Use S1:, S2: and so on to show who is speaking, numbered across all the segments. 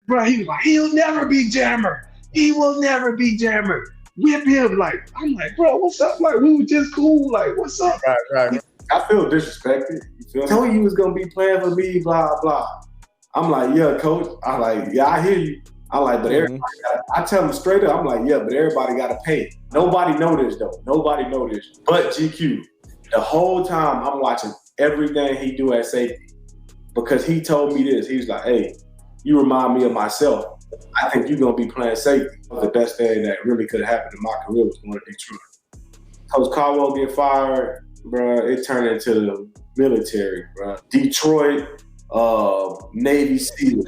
S1: bro, he was like, he'll never be Jammer. He will never be Jammer. Whip him. Like, I'm like, bro, what's up? Like, we were just cool. Like, what's up?
S2: Right. I feel disrespected. You feel me? Told you was gonna be playing for me, blah blah. I'm like, yeah, coach. I like, yeah, I hear you. I like, but everybody I tell them straight up, I'm like, yeah, but everybody gotta pay. Nobody know this though. Nobody know this. But GQ, the whole time I'm watching everything he do at safety because he told me this. He was like, hey, you remind me of myself. I think you're gonna be playing safety. The best thing that really could have happened in my career was going to Detroit. Coach Caldwell get fired, bro. It turned into the military, bro. Detroit, Navy SEALs.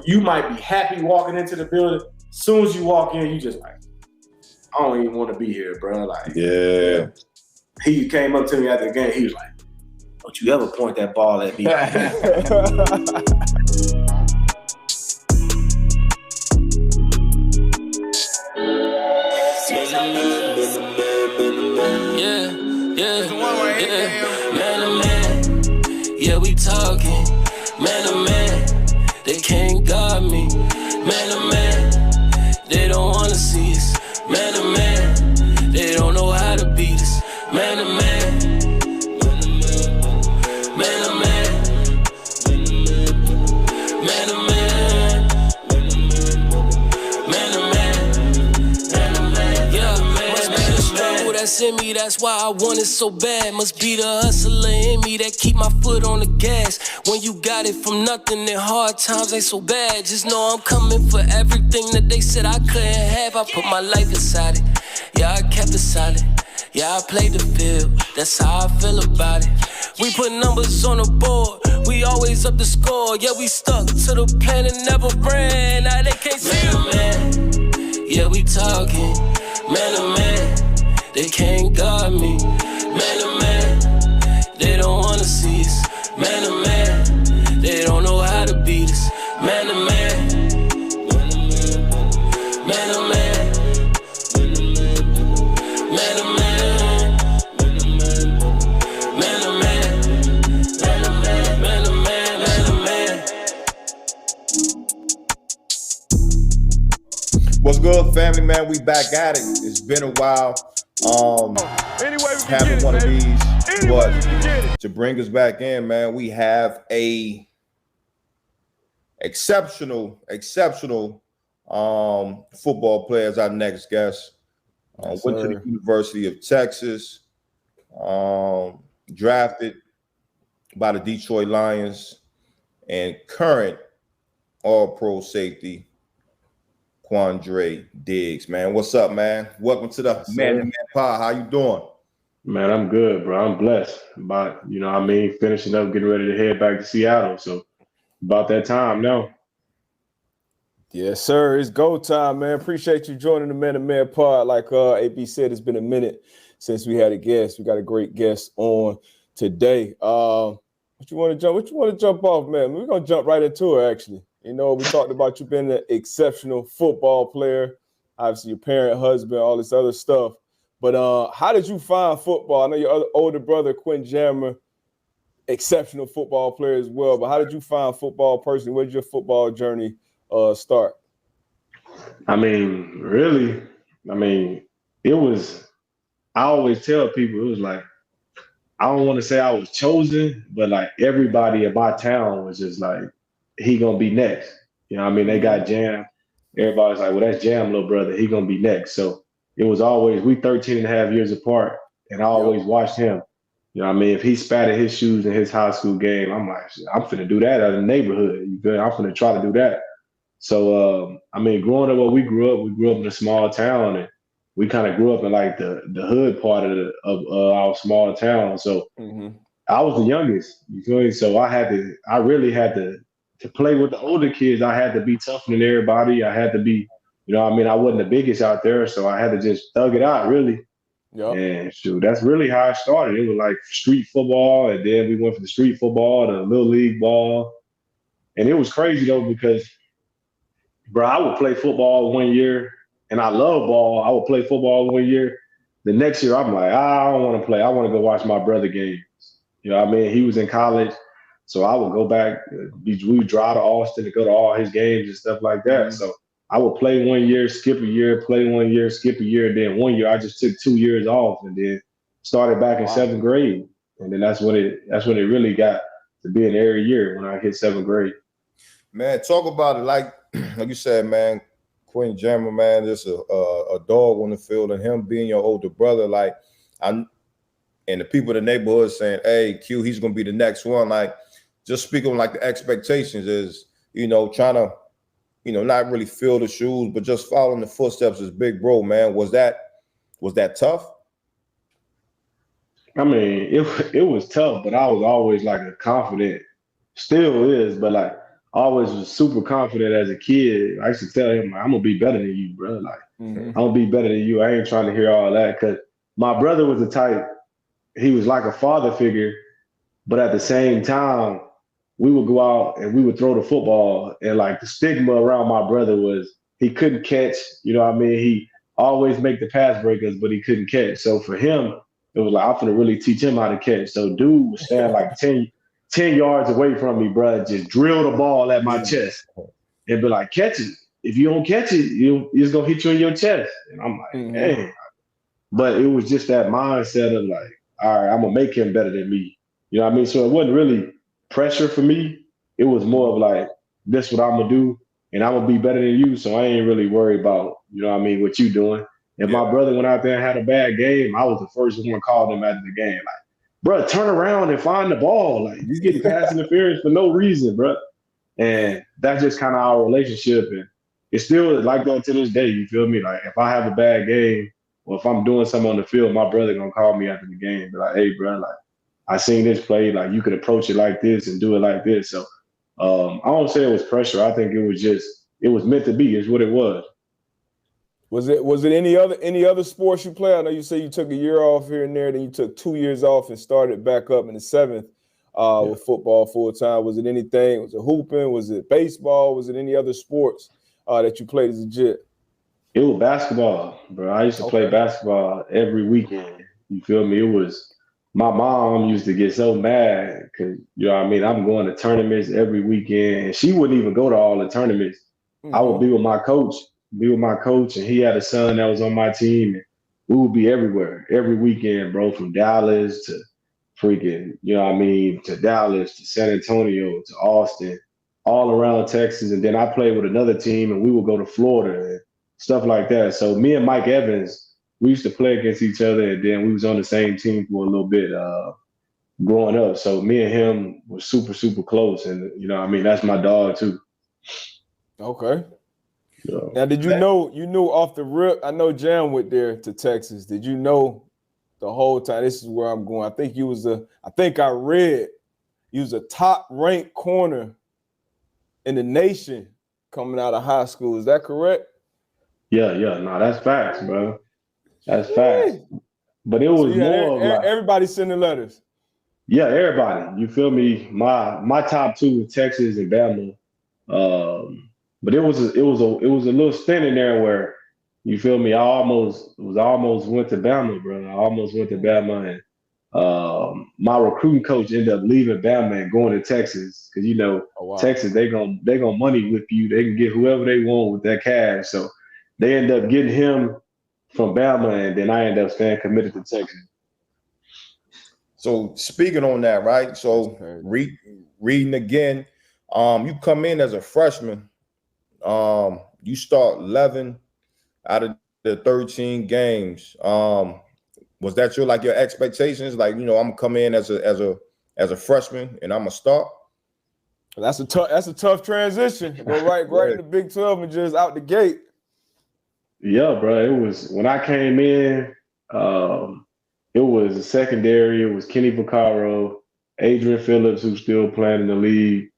S2: You might be happy walking into the building. As soon as you walk in, you just like, I don't even want to be here, bro. Like,
S3: yeah.
S2: He came up to me after the game. He was like, don't you ever point that ball at me.
S4: Man to man, yeah, we talking. Man to man, they can't guard me. Man to man, they don't wanna see us. Man to man, they don't know how to beat us. Man to man, man to man, man to man, man to man, man to man, yeah, man. Must be the struggle that's in me, that's why I want it so bad. Must be the hustler in me that keep my foot on the gas. When you got it from nothing and hard times ain't so bad, just know I'm coming for everything that they said I couldn't have. I put my life inside it, yeah, I kept it solid. Yeah, I played the field, that's how I feel about it. We put numbers on the board, we always up the score. Yeah, we stuck to the plan and never ran. Now they can't see it, man. Yeah, we talking, man to man, they can't guard me. Man to man, they don't wanna see us. Man to man, they don't know how to beat us. Man to man, man to man, man to man, man to man, man to man, man to man, man to man.
S3: What's good, family, man? We back at it. It's been a while.
S5: Anyway, we
S3: having
S5: it,
S3: one
S5: baby.
S3: of these,
S5: Anyway,
S3: but to bring us back in, man, we have a exceptional football player as our next guest. Went to the University of Texas, drafted by the Detroit Lions, and current All-Pro safety Quandre Diggs. Man, what's up, man? Welcome to the Madden Pod. How you doing?
S1: Man, I'm good, bro. I'm blessed. About, finishing up, getting ready to head back to Seattle. So about that time now.
S5: Yes, sir. It's go time, man. Appreciate you joining the Man to Man Pod. Like AB said, it's been a minute since we had a guest. We got a great guest on today. What you want to jump off, man? We're gonna jump right into it, actually. We talked about you being an exceptional football player, obviously your parent, husband, all this other stuff. But how did you find football? I know your older brother, Quinn Jammer, exceptional football player as well. But how did you find football personally? Where did your football journey start?
S1: It was, I always tell people, it was like, I don't want to say I was chosen, but like everybody in my town was just like, he gonna be next. They got Jam. Everybody's like, well, that's Jam, little brother. He gonna be next. So it was always, we 13 and a half years apart, and I always watched him. If he spatted his shoes in his high school game, I'm like, I'm finna do that out in the neighborhood. I'm finna try to do that. So, growing up where we grew up in a small town, and we kind of grew up in like the hood part of our small town. So I was the youngest, you feel me? So I really had to play with the older kids. I had to be tougher than everybody. I had to be, I wasn't the biggest out there, so I had to just thug it out, really. Yep. And shoot, that's really how it started. It was like street football, and then we went from the street football to little league ball. And it was crazy though, because bro, I would play football one year, and I love ball. I would play football one year. The next year, I'm like, I don't want to play. I want to go watch my brother games. He was in college. So I would go back. We would drive to Austin to go to all his games and stuff like that.
S5: Mm-hmm.
S1: So I would play 1 year, skip a year, play 1 year, skip a year. And then 1 year, I just took 2 years off and then started back in 7th grade. And then that's when it really got to being every year when I hit 7th grade.
S3: Man, talk about it like you said, man. Quinn Jammer, man, just a dog on the field, and him being your older brother, like and the people in the neighborhood saying, "Hey, Q, he's gonna be the next one." Like, just speaking like the expectations is, trying to, not really fill the shoes, but just following the footsteps as big bro, man. Was that tough?
S1: I mean, it was tough, but I was always like a confident, still is, but like always was super confident as a kid. I used to tell him, I'm gonna be better than you, bro. Like, I'm gonna be better than you. I ain't trying to hear all that, because my brother was the type, he was like a father figure, but at the same time, we would go out and we would throw the football, and like the stigma around my brother was he couldn't catch, you know what I mean? He always make the pass breakers, but he couldn't catch. So for him, it was like, I'm gonna really teach him how to catch. So dude was standing like 10 yards away from me, bro, just drill the ball at my chest and be like, catch it. If you don't catch it, it's going to hit you in your chest. And I'm like, dang. But it was just that mindset of like, all right, I'm going to make him better than me. You know what I mean? So it wasn't really pressure for me. It was more of like, this is what I'm going to do, and I'm going to be better than you, so I ain't really worried about, you know what I mean, what you doing. If my brother went out there and had a bad game, I was the first one called him after the game. Like, bro, turn around and find the ball. Like, you getting pass interference for no reason, bro. And that's just kind of our relationship. And it's still like that to this day. You feel me? Like, if I have a bad game or if I'm doing something on the field, my brother going to call me after the game. Be like, hey, bro, like, I seen this play. Like, you could approach it like this and do it like this. So I don't say it was pressure. I think it was meant to be. It's what it was.
S5: Was it any other sports you play? I know you say you took a year off here and there, then you took 2 years off and started back up in the 7th with football full time. Was it anything? Was it hooping? Was it baseball? Was it any other sports that you played as a jit?
S1: It was basketball, bro. I used to play basketball every weekend. You feel me? It was, my mom used to get so mad because, you know what I mean, I'm going to tournaments every weekend, and she wouldn't even go to all the tournaments. I would be with my coach, and he had a son that was on my team, and we would be everywhere every weekend, bro, from Dallas to freaking, you know what I mean, to Dallas, to San Antonio, to Austin, all around Texas. And then I played with another team, and we would go to Florida and stuff like that. So me and Mike Evans, we used to play against each other, and then we was on the same team for a little bit growing up. So me and him were super, super close. And, you know what I mean, that's my dog too.
S5: Okay. Now, did you know off the rip? I know Jam went there to Texas. Did you know the whole time? This is where I'm going. I read you was a top ranked corner in the nation coming out of high school. Is that correct?
S1: Yeah. No, that's facts, bro. That's facts. But it was more of like,
S5: everybody sending letters.
S1: Yeah, everybody. You feel me? My top two was Texas and Bama. But it was a little stint in there where, you feel me, I almost went to Bama, bro. I almost went to Bama, and my recruiting coach ended up leaving Bama and going to Texas because, you know, Texas, they gonna money whip you. They can get whoever they want with that cash. So they end up getting him from Bama, and then I end up staying committed to Texas.
S3: So speaking on that, right? So reading again, you come in as a freshman. You start 11 out of the 13 games. Was that your expectations? Like, you know, I'm coming in as a freshman and I'm gonna start.
S5: That's a tough transition. Go right in the Big 12 and just out the gate.
S1: Yeah, bro. It was when I came in. It was a secondary. It was Kenny Vaccaro, Adrian Phillips, who's still playing in the league.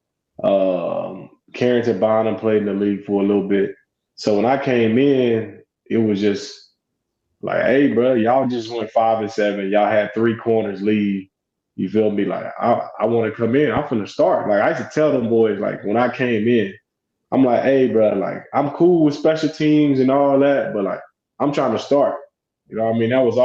S1: Carrington Bonham played in the league for a little bit. So when I came in, it was just like, hey, bro, y'all just went 5-7. Y'all had 3 corners leave. You feel me? Like, I want to come in. I'm finna start. Like, I used to tell them boys, like, when I came in, I'm like, hey, bro, like, I'm cool with special teams and all that, but, like, I'm trying to start. You know what I mean? That was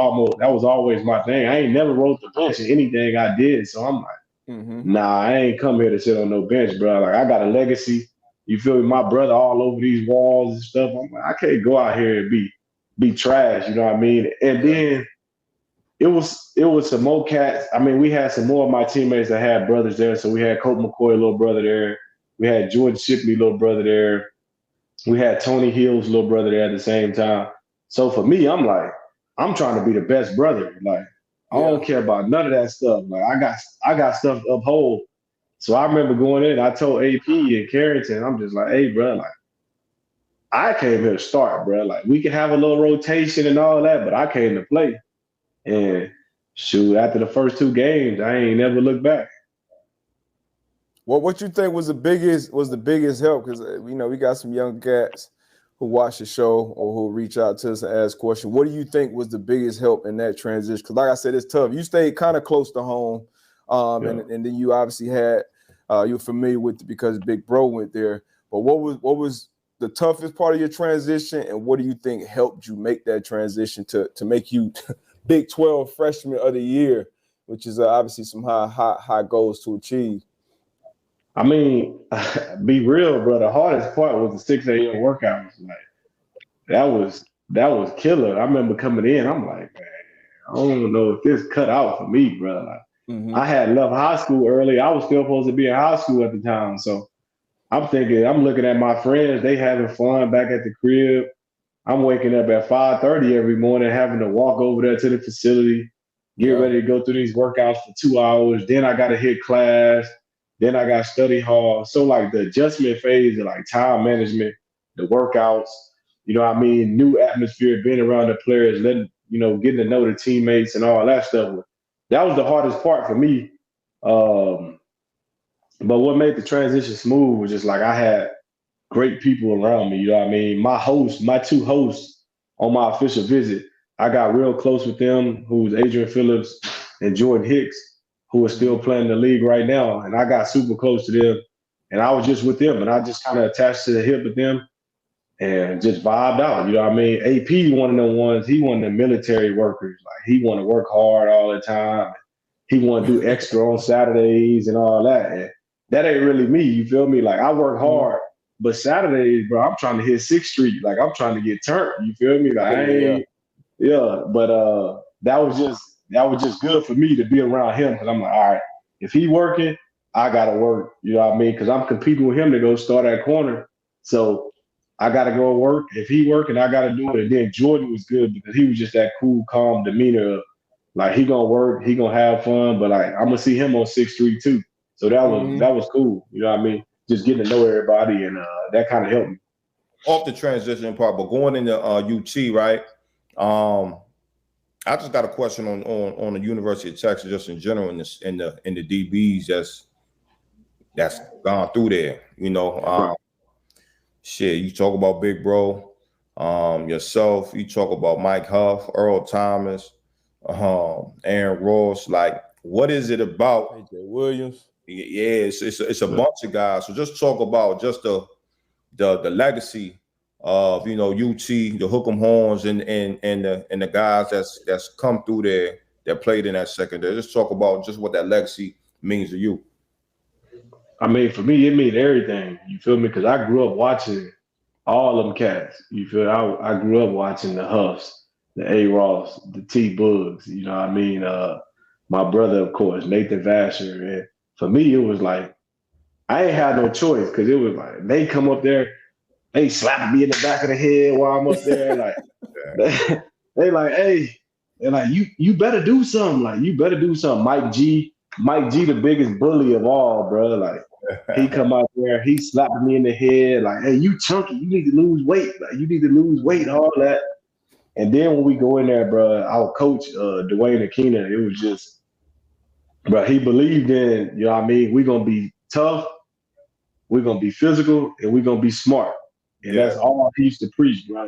S1: always my thing. I ain't never wrote the bench in anything I did. So I'm like, Nah, I ain't come here to sit on no bench, bro. Like I got a legacy. You feel me? My brother all over these walls and stuff. I'm like, I can't go out here and be trash. You know what I mean? And then it was some more cats. I mean, we had some more of my teammates that had brothers there. So we had Colt McCoy, little brother there. We had Jordan Shipley, little brother there. We had Tony Hill's little brother there at the same time. So for me, I'm like, I'm trying to be the best brother. Like, I don't care about none of that stuff. Like, I got stuff to uphold. So I remember going in, I told AP and Carrington, I'm just like, hey, bro, like, I came here to start, bro. Like, we can have a little rotation and all that, but I came to play. And shoot, after the first 2 games, I ain't never looked back.
S5: Well, what you think was the biggest help? Because we got some young cats who watch the show or who reach out to us and ask questions. What do you think was the biggest help in that transition? Because like I said, it's tough. You stayed kind of close to home, and then you obviously had you're familiar with it because Big Bro went there. But what was the toughest part of your transition, and what do you think helped you make that transition to make you Big 12 Freshman of the Year, which is obviously some high goals to achieve?
S1: I mean, be real, bro. The hardest part was the 6 a.m. workouts. Like that was killer. I remember coming in, I'm like, man, I don't know if this cut out for me, bro. Like, I had left high school early. I was still supposed to be in high school at the time. So I'm looking at my friends, they having fun back at the crib. I'm waking up at 5:30 every morning, having to walk over there to the facility, get ready to go through these workouts for 2 hours. Then I got to hit class. Then I got study hall. So like the adjustment phase of like time management, the workouts, you know what I mean? New atmosphere, being around the players, getting to know the teammates and all that stuff. That was the hardest part for me. But what made the transition smooth was just like I had great people around me, you know what I mean? My 2 hosts on my official visit, I got real close with them, who's Adrian Phillips and Jordan Hicks, who are still playing in the league right now. And I got super close to them. And I was just with them, and I just kind of attached to the hip with them and just vibed out, you know what I mean? AP, one of them ones, he one of the military workers. Like, he want to work hard all the time. He want to do extra on Saturdays and all that. And that ain't really me, you feel me? Like, I work hard, but Saturdays, bro, I'm trying to hit 6th Street. Like, I'm trying to get turned, you feel me? Like, but that was just good for me to be around him, because I'm like, all right, if he working, I got to work, you know what I mean? Because I'm competing with him to go start at corner. So I got to go work. If he working, I got to do it. And then Jordan was good because he was just that cool, calm demeanor of, like, he going to work, he going to have fun, but like, I'm going to see him on 6th Street too. So that was cool, you know what I mean? Just getting to know everybody, and that kind of helped me.
S3: Off the transition part, but going into UT, right? I just got a question on the University of Texas, just in general, in the DBs that's gone through there. Shit, you talk about Big Bro, yourself. You talk about Mike Huff, Earl Thomas, Aaron Ross. Like, what is it about?
S5: AJ Williams.
S3: Yeah, it's a bunch of guys. So just talk about just the legacy of UT, the Hook'em Horns, and the guys that's come through there that played in that secondary. Just talk about just what that legacy means to you.
S1: I mean, for me, it means everything. You feel me? Because I grew up watching all them cats. You feel me? I grew up watching the Huffs, the A. Ross, the T. Bugs. You know what I mean? My brother, of course, Nathan Vasher. And for me, it was like I ain't had no choice, because it was like they come up there, they slap me in the back of the head while I'm up there. Like they like, hey, they're like, you better do something. Like, you better do something. Mike G, the biggest bully of all, bro. Like, he come out there, he slapped me in the head, like, hey, you chunky, you need to lose weight. Like, you need to lose weight, all that. And then when we go in there, bro, our coach, Dwayne Akina, it was just, bro, he believed in, you know what I mean? We're going to be tough, we're going to be physical, and we're going to be smart. And that's all he used to preach, bro.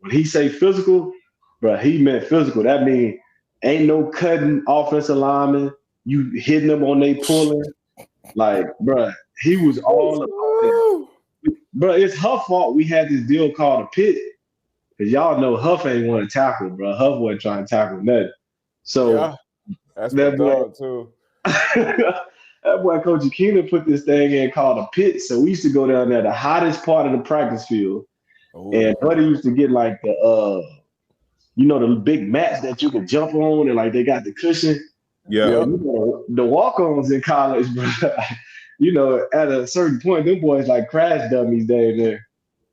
S1: When he say physical, bro, he meant physical. That means ain't no cutting offensive linemen. You hitting them on they pulling. Like, bro, he was all about it. Bro, it's Huff fault we had this deal called a pit. Because y'all know Huff ain't want to tackle, bro. Huff wasn't trying to tackle nothing. So
S5: that's that boy too.
S1: That boy Coach Akina put this thing in called a pit. So we used to go down there, the hottest part of the practice field.
S5: Ooh.
S1: And Buddy used to get like the the big mats that you can jump on and like they got the cushion.
S3: Yeah.
S1: Well, the walk-ons in college, bro, at a certain point, them boys like crash dummies down there.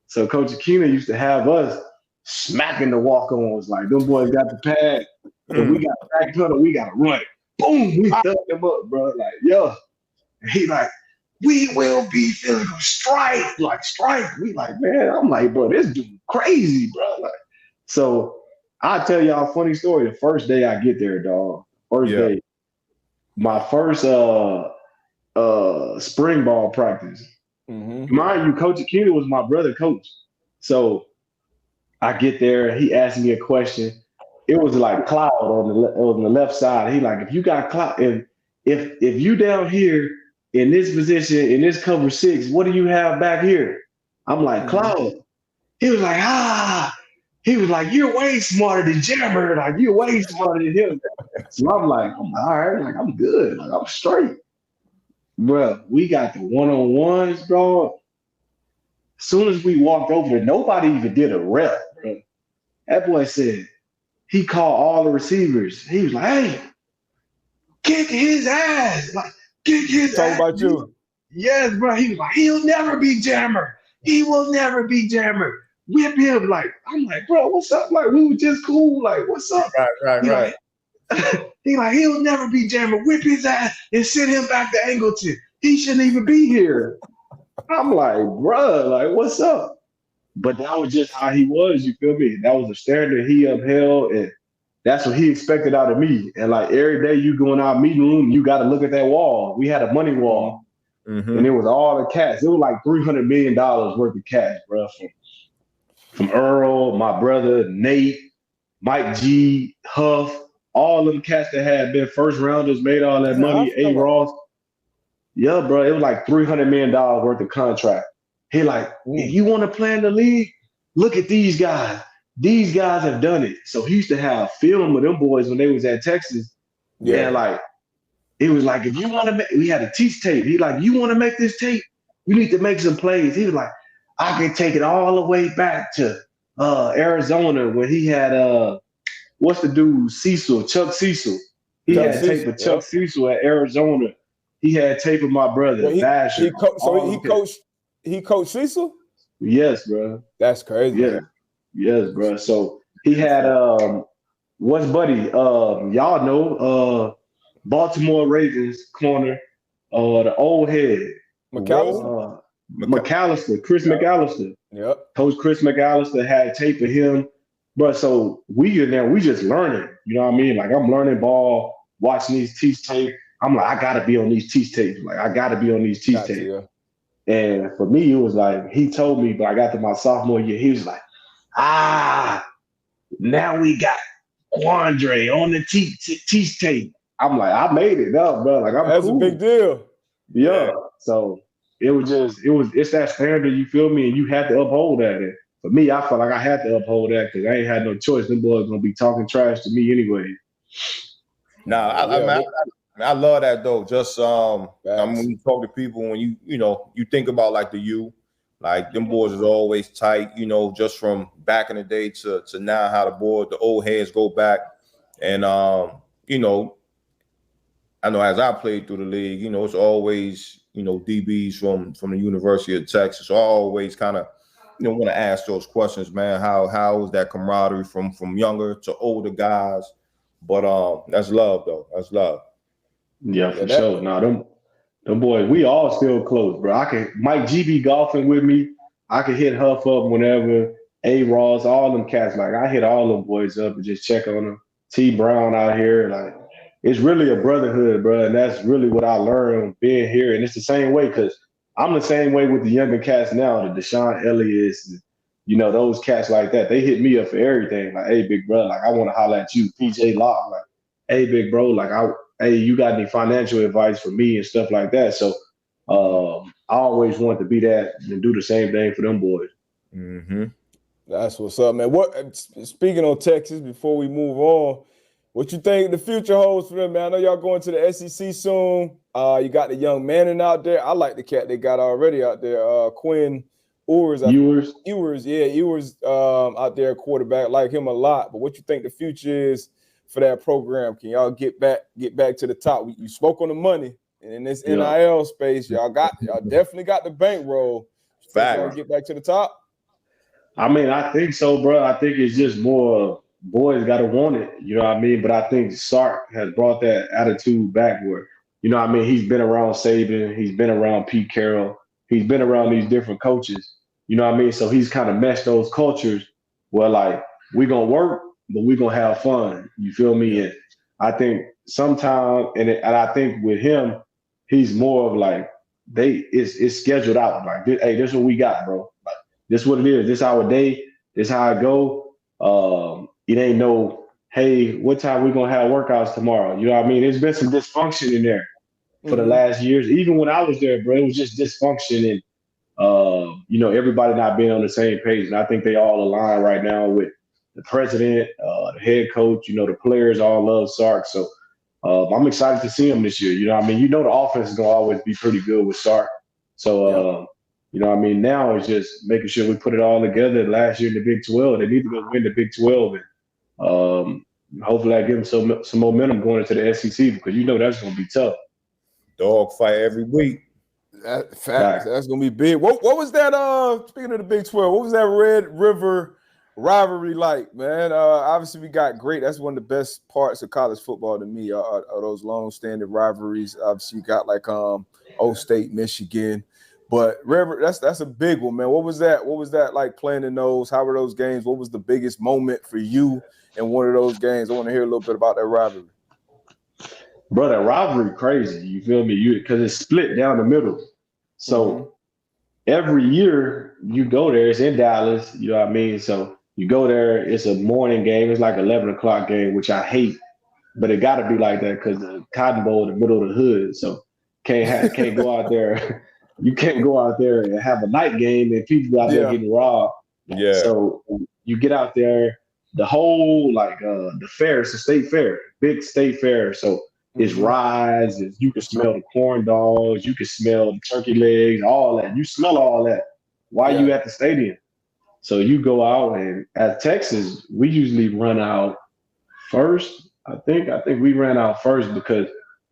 S1: So Coach Akina used to have us smacking the walk-ons. Like, them boys got the pad, and we got the back pedal, we got to run it. Boom, we stuck them up, bro. Like, yo. And he like, we will be physical strike. We like, man, I'm like, bro, this dude crazy, bro. Like, so I'll tell y'all a funny story. The first day I get there, dog. First day. My first spring ball practice. Mm-hmm. Mind you, Coach Akina was my brother coach. So I get there, he asked me a question. It was like cloud on the left side. He like, if you got cloud, if you down here in this position, in this cover 6, what do you have back here? I'm like, cloud. He was like, He was like, you're way smarter than Jammer. Like, you're way smarter than him. So I'm like, all right. Like, I'm good. Like, I'm straight. Bro, we got the one-on-ones, bro. As soon as we walked over there, nobody even did a rep, bro. That boy said, he called all the receivers. He was like, hey, kick his ass. Like, kick his ass.
S5: Talk about you.
S1: Yes, bro. He was like, he'll never be Jammer. He will never be Jammer. Whip him. Like, I'm like, bro, what's up? Like, we were just cool. Like, what's up?
S3: Right.
S1: He like, he'll never be Jammer. Whip his ass and send him back to Angleton. He shouldn't even be here. I'm like, bro, like, what's up? But that was just how he was, you feel me? That was the standard he upheld, and that's what he expected out of me. And like every day you go in our meeting room, you got to look at that wall. We had a money wall, and it was all the cash. It was like $300 million worth of cash, bro. From Earl, my brother, Nate, Mike G, Huff, all them cats that had been first rounders, made all that money, A. Ross. Yeah, bro, it was like $300 million worth of contract. He like, if you want to play in the league, look at these guys. These guys have done it. So he used to have film of them boys when they was at Texas. Yeah, and like, it was like, if you want to make, we had a teach tape. He like, you want to make this tape? You need to make some plays. He was like, I can take it all the way back to Arizona when he had what's the dude, Chuck Cecil. He had tape of Chuck Cecil at Arizona. He had tape of my brother, Basher.
S5: He coached Cecil?
S1: Yes, bro.
S5: That's crazy.
S1: Yeah. Yes, bro. So he had what's Buddy? Y'all know Baltimore Ravens corner, the old head.
S5: McAllister.
S1: Chris McAllister.
S5: Yep.
S1: Coach Chris McAllister had tape of him. But so we in there, we just learning. You know what I mean? Like, I'm learning ball, watching these teach tape. I'm like, I gotta be on these teach tapes. Like, I gotta be on these teach tapes. Yeah. And for me, it was like, he told me, but I got to my sophomore year, he was like, now we got Quandre on the teach tape. I'm like, I made it up, bro. Like,
S5: that's cool. A big deal.
S1: Yeah. So it's that standard, you feel me? And you had to uphold that. And for me, I felt like I had to uphold that because I ain't had no choice. Them boys gonna be talking trash to me anyway.
S3: I love that though. Just when you talk to people, when you think about like the U, like them boys is always tight, just from back in the day to now, how the old heads go back. And I know as I played through the league, it's always, DBs from the University of Texas. So I always kind of want to ask those questions, man. How is that camaraderie from younger to older guys? But that's love though. That's love.
S1: Yeah, for sure. Nah, them boys, we all still close, bro. Mike G be golfing with me. I can hit Huff up whenever. A. Ross, all them cats. Like, I hit all them boys up and just check on them. T. Brown out here, like, it's really a brotherhood, bro. And that's really what I learned being here. And it's the same way because I'm the same way with the younger cats now, the Deshaun Elliott's, those cats like that. They hit me up for everything. Like, hey, big bro, like, I want to holler at you. PJ Locke, like, hey, big bro, like, hey, you got any financial advice for me and stuff like that? So I always want to be that and do the same thing for them boys.
S5: Mm-hmm. That's what's up, man. Speaking on Texas, before we move on, What you think the future holds for them, man? I know y'all going to the SEC soon. You got the young Manning out there. I like the cat they got already out there. Quinn Ewers. Ewers out there, quarterback. Like him a lot. But what you think the future is for that program? Can y'all get back to the top? You spoke on the money, and in this NIL space, y'all definitely got the bankroll.
S3: Fact.
S5: Get back to the top.
S1: I mean, I think so, bro. I think it's just more boys got to want it. You know what I mean? But I think Sark has brought that attitude back where, you know what I mean? He's been around Saban. He's been around Pete Carroll. He's been around these different coaches. You know what I mean? So he's kind of meshed those cultures where, like, we're going to work, but we're going to have fun. You feel me? And I think sometimes, and I think with him, he's more of like, it's scheduled out. Like, hey, this is what we got, bro. Like, this is what it is. This our day. This how I go. It ain't no, hey, what time we gonna have workouts tomorrow? You know what I mean? There's been some dysfunction in there for the last years. Even when I was there, bro, it was just dysfunction and everybody not being on the same page. And I think they all align right now with the president, the head coach. You know, the players all love Sark. So I'm excited to see him this year. You know what I mean? You know the offense is gonna always be pretty good with Sark. So you know what I mean? Now it's just making sure we put it all together. Last year in the Big 12, they need to go win the Big 12. And hopefully I give them some momentum going into the SEC because you know that's going to be tough.
S3: Dog fight every week.
S5: That's going to be big. What was that, speaking of the Big 12, what was that Red River rivalry like, man? Obviously we got great. That's one of the best parts of college football to me are those long-standing rivalries. Obviously you got like Old State, Michigan. But River, that's a big one, man. What was that like playing in those? How were those games? What was the biggest moment for you in one of those games? I want to hear a little bit about that rivalry.
S1: Bro, that rivalry crazy. You feel me? Because it's split down the middle. So every year you go there, it's in Dallas, you know what I mean? So you go there, it's a morning game. It's like 11 o'clock game, which I hate. But it got to be like that because the Cotton Bowl in the middle of the hood. So can't go out there. You can't go out there and have a night game and people out there getting robbed.
S3: Yeah.
S1: So you get out there, the whole the fair, it's a state fair, big state fair. So it's rides, you can smell the corn dogs, you can smell the turkey legs, all that. You smell all that while you at the stadium. So you go out and at Texas, we usually run out first. I think we ran out first because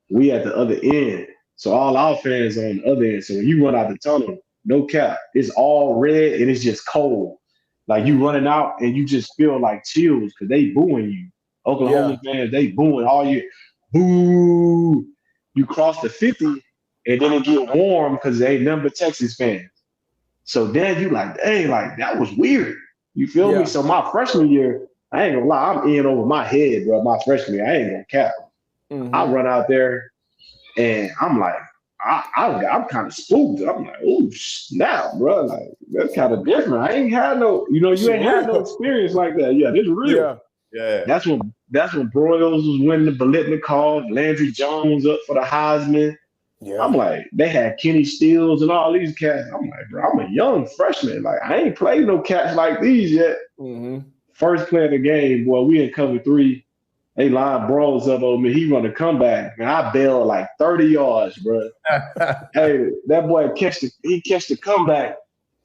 S1: we at the other end. So all our fans are on the other end. So when you run out the tunnel, no cap, it's all red and it's just cold. Like you running out and you just feel like chills because they booing you. Oklahoma fans, they booing all you. Boo! You cross the 50 and then it get warm because they ain't nothing but Texas fans. So then you like, dang, like that was weird. You feel me? So my freshman year, I ain't gonna lie, I'm in over my head, bro. My freshman year, I ain't gonna cap. I run out there. And I'm like, I'm kind of spooked. I'm like, oh snap, bro! Like that's kind of different. I ain't had no, you ain't had no experience like that. Yeah, this is real.
S3: Yeah.
S1: That's when Broyles was winning the Biletnikoff, Landry Jones up for the Heisman. Yeah. I'm like, they had Kenny Stills and all these cats. I'm like, bro, I'm a young freshman. Like I ain't played no cats like these yet. First play of the game, boy, we in cover 3. They line Broyles up on me. He run a comeback. Man, I bailed like 30 yards, bro. Hey, that boy catch the comeback,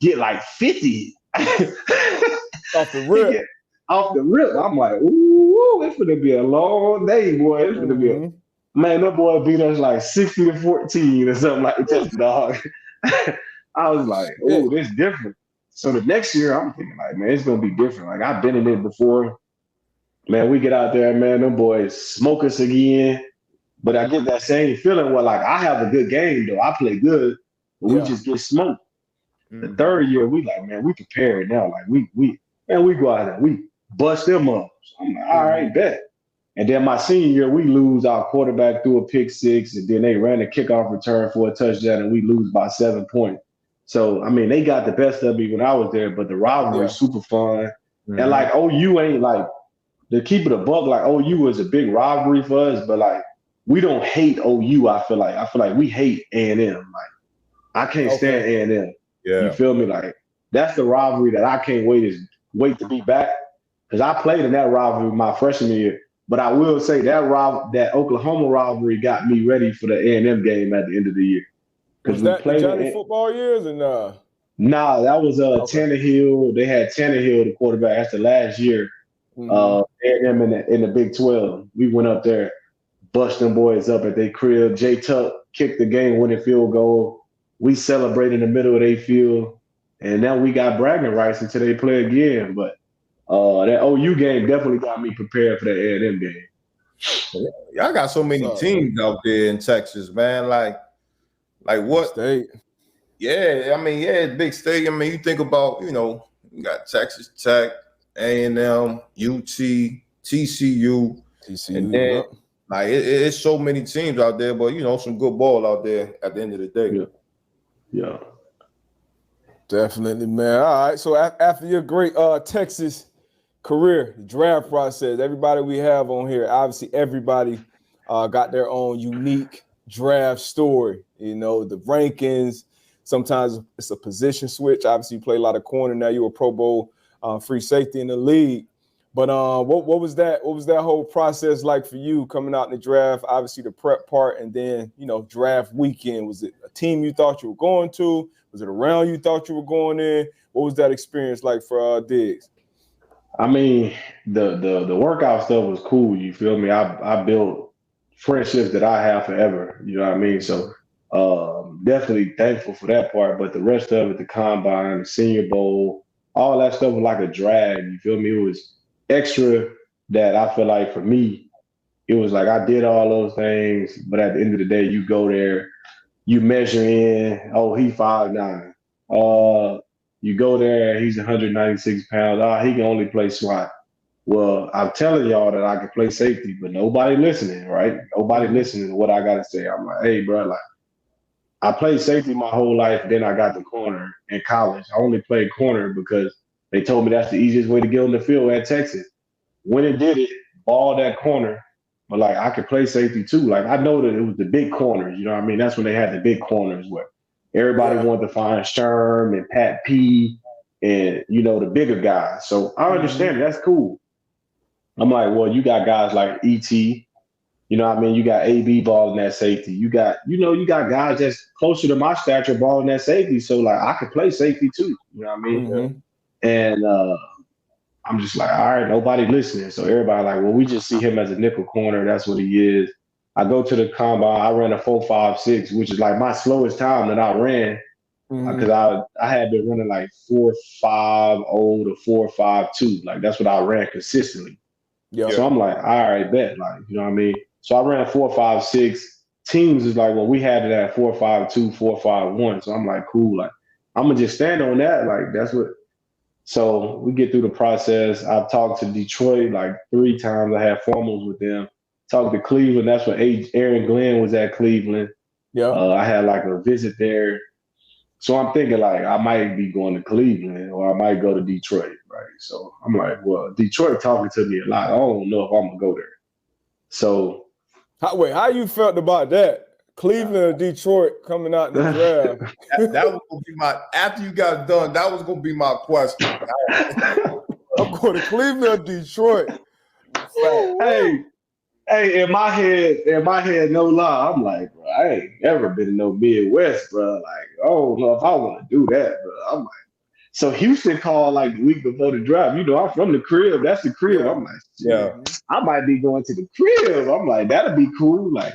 S1: get like 50.
S5: Off the rip.
S1: Off the rip. I'm like, ooh, it's gonna be a long day, boy. It's gonna be man, that boy beat us like 60-14 or something like that, dog. I was like, oh, this is different. So the next year, I'm thinking like, man, it's gonna be different. Like I've been in it before. Man, we get out there, man, them boys smoke us again. But I get that same feeling where, like, I have a good game, though. I play good, but we just get smoked. The third year, we like, man, we prepared now. Like, we go out there, we bust them up. So I'm like, all right, bet. And then my senior year, we lose. Our quarterback threw a pick 6, and then they ran a kickoff return for a touchdown, and we lose by 7 points. So, I mean, they got the best of me when I was there, but the rivalry is super fun. And, like, OU ain't, like, to keep it a buck, like OU was a big rivalry for us, but like we don't hate OU. I feel like we hate A&M. Like I can't stand A&M. Yeah, you feel me? Like that's the rivalry that I can't wait to be back because I played in that rivalry my freshman year. But I will say that Oklahoma rivalry got me ready for the A&M game at the end of the year.
S5: Was that the Johnny football years or nah?
S1: Nah, that was Tannehill. They had Tannehill, the quarterback. That's the last year. A&M in the Big 12. We went up there, bust them boys up at their crib. Jay Tuck kicked the game-winning field goal. We celebrated in the middle of their field, and now we got bragging rights until they play again. But that OU game definitely got me prepared for that A&M game.
S3: Y'all got so many teams out there in Texas, man. Like what
S5: state?
S3: Yeah, I mean, it's big state. I mean, you think about, you got Texas Tech, A&M, UT, TCU, and then like it's so many teams out there, but some good ball out there at the end of the day.
S1: Yeah.
S5: Definitely, man. All right. So after your great Texas career, the draft process, everybody we have on here, obviously everybody got their own unique draft story. The rankings. Sometimes it's a position switch. Obviously, you play a lot of corner. Now you're a Pro Bowl free safety in the league. But what was that? What was that whole process like for you coming out in the draft? Obviously, the prep part, and then draft weekend. Was it a team you thought you were going to? Was it a round you thought you were going in? What was that experience like for Diggs?
S1: I mean, the workout stuff was cool. You feel me? I built friendships that I have forever. You know what I mean? So. Definitely thankful for that part, but the rest of it, the combine, the Senior Bowl, all that stuff was like a drag. You feel me? It was extra that I feel like for me, it was like I did all those things, but at the end of the day, you go there, you measure in, oh, he 5'9". You go there, he's 196 pounds. He can only play slot. Well, I'm telling y'all that I can play safety, but nobody listening, right? Nobody listening to what I got to say. I'm like, hey, bro, like, I played safety my whole life. Then I got the corner in college. I only played corner because they told me that's the easiest way to get on the field at Texas. When it did it, ball that corner. But like I could play safety too. Like I know that it was the big corners. You know what I mean? That's when they had the big corners where everybody wanted to find Sherm and Pat P and the bigger guys. So I understand that's cool. I'm like, well, you got guys like E.T., you know what I mean? You got AB balling that safety. You got guys that's closer to my stature balling that safety. So, like, I could play safety too. You know what I mean? And I'm just like, all right, nobody listening. So everybody like, well, we just see him as a nickel corner. That's what he is. I go to the combine. I ran a 4.56, which is like my slowest time that I ran because I had been running like 4.50 to 4.52. Like, that's what I ran consistently. Yeah. So I'm like, all right, bet. Like, you know what I mean? So I ran 4.56. Teams is like, well, we had it at 4.52, 4.51. So I'm like, cool. Like, I'm gonna just stand on that. Like, that's what. So we get through the process. I've talked to Detroit like 3 times. I had formals with them. Talked to Cleveland. That's when Aaron Glenn was at Cleveland. Yeah. I had like a visit there. So I'm thinking like I might be going to Cleveland or I might go to Detroit, right? So I'm like, well, Detroit talking to me a lot. I don't know if I'm gonna go there. So
S5: how you felt about that? Cleveland or Detroit coming out in the draft?
S3: that was gonna be after you got done, that was gonna be my question.
S5: I'm going to Cleveland or Detroit.
S1: Hey, in my head, no lie, I'm like, bro, I ain't never been in no Midwest, bro. Like, I don't know if I want to do that, bro. I'm like, so Houston called like the week before the draft. I'm from the crib. That's the crib. I'm like, yeah, I might be going to the crib. I'm like, that'd be cool. Like,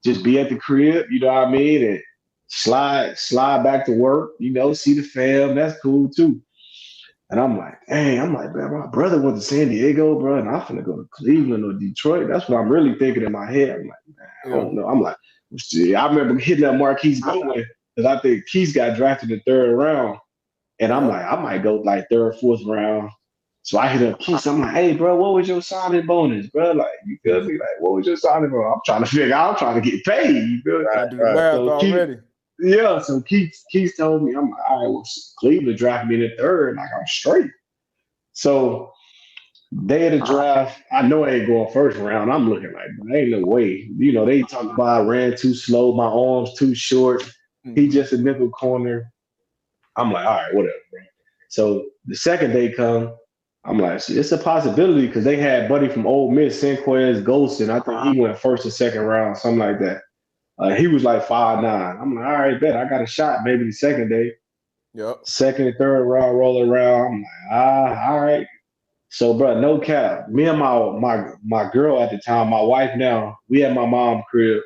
S1: just be at the crib, you know what I mean? And slide back to work, see the fam. That's cool too. And I'm like, man, my brother went to San Diego, bro, and I'm finna go to Cleveland or Detroit. That's what I'm really thinking in my head. I'm like, man, I don't know. I'm like, I remember hitting up Marquise Goodwin because I think Keith got drafted in the 3rd round. And I'm like, I might go like 3rd, 4th round. So I hit up Keith. I'm like, hey, bro, what was your signing bonus, bro? Like, you feel me? Like, what was your signing bonus? I'm trying to figure out. I'm trying to get paid. You feel me?
S5: I do the math already.
S1: Yeah, so Keith told me, I'm like, all right, well, Cleveland drafted me in the 3rd, like I'm straight. So day of the draft, I know I ain't going 1st round. I'm looking like, there ain't no way. They talk about I ran too slow, my arms too short. He just a nickel corner. I'm like, all right, whatever, bro. So the second day come, I'm like, it's a possibility because they had buddy from Ole Miss, Senquez Golson. I think he went first or second round, something like that. He was like 5'9". I'm like, all right, bet I got a shot maybe the second day.
S5: Yep.
S1: Second and third round, rolling around. I'm like, all right. So, bro, no cap. Me and my girl at the time, my wife now, we at my mom's crib.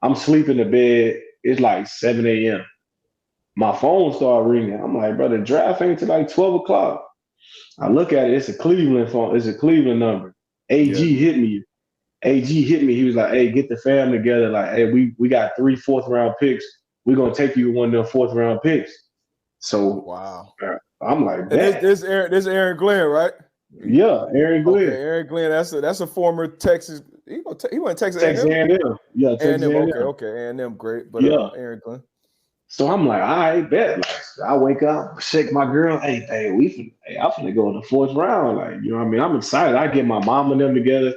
S1: I'm sleeping in bed. It's like 7 a.m. My phone started ringing. I'm like, bro, the draft ain't till like 12 o'clock. I look at it. It's a Cleveland phone. It's a Cleveland number. AG hit me. AG hit me. He was like, hey, get the fam together. Like, hey, we got 3 4th-round picks. We're going to take you one of them 4th-round picks. So,
S5: wow.
S1: I'm like,
S5: and this Aaron Glenn, right?
S1: Yeah, Aaron Glenn.
S5: Okay, Aaron Glenn. That's a former Texas. He went to Texas
S1: A&M. Yeah, Texas A&M.
S5: Okay, A&M, great. But Aaron Glenn.
S1: So I'm like, all right, bet. Like, I wake up, shake my girl. Hey, I'm finna go in the 4th round. Like, you know what I mean? I'm excited. I get my mom and them together.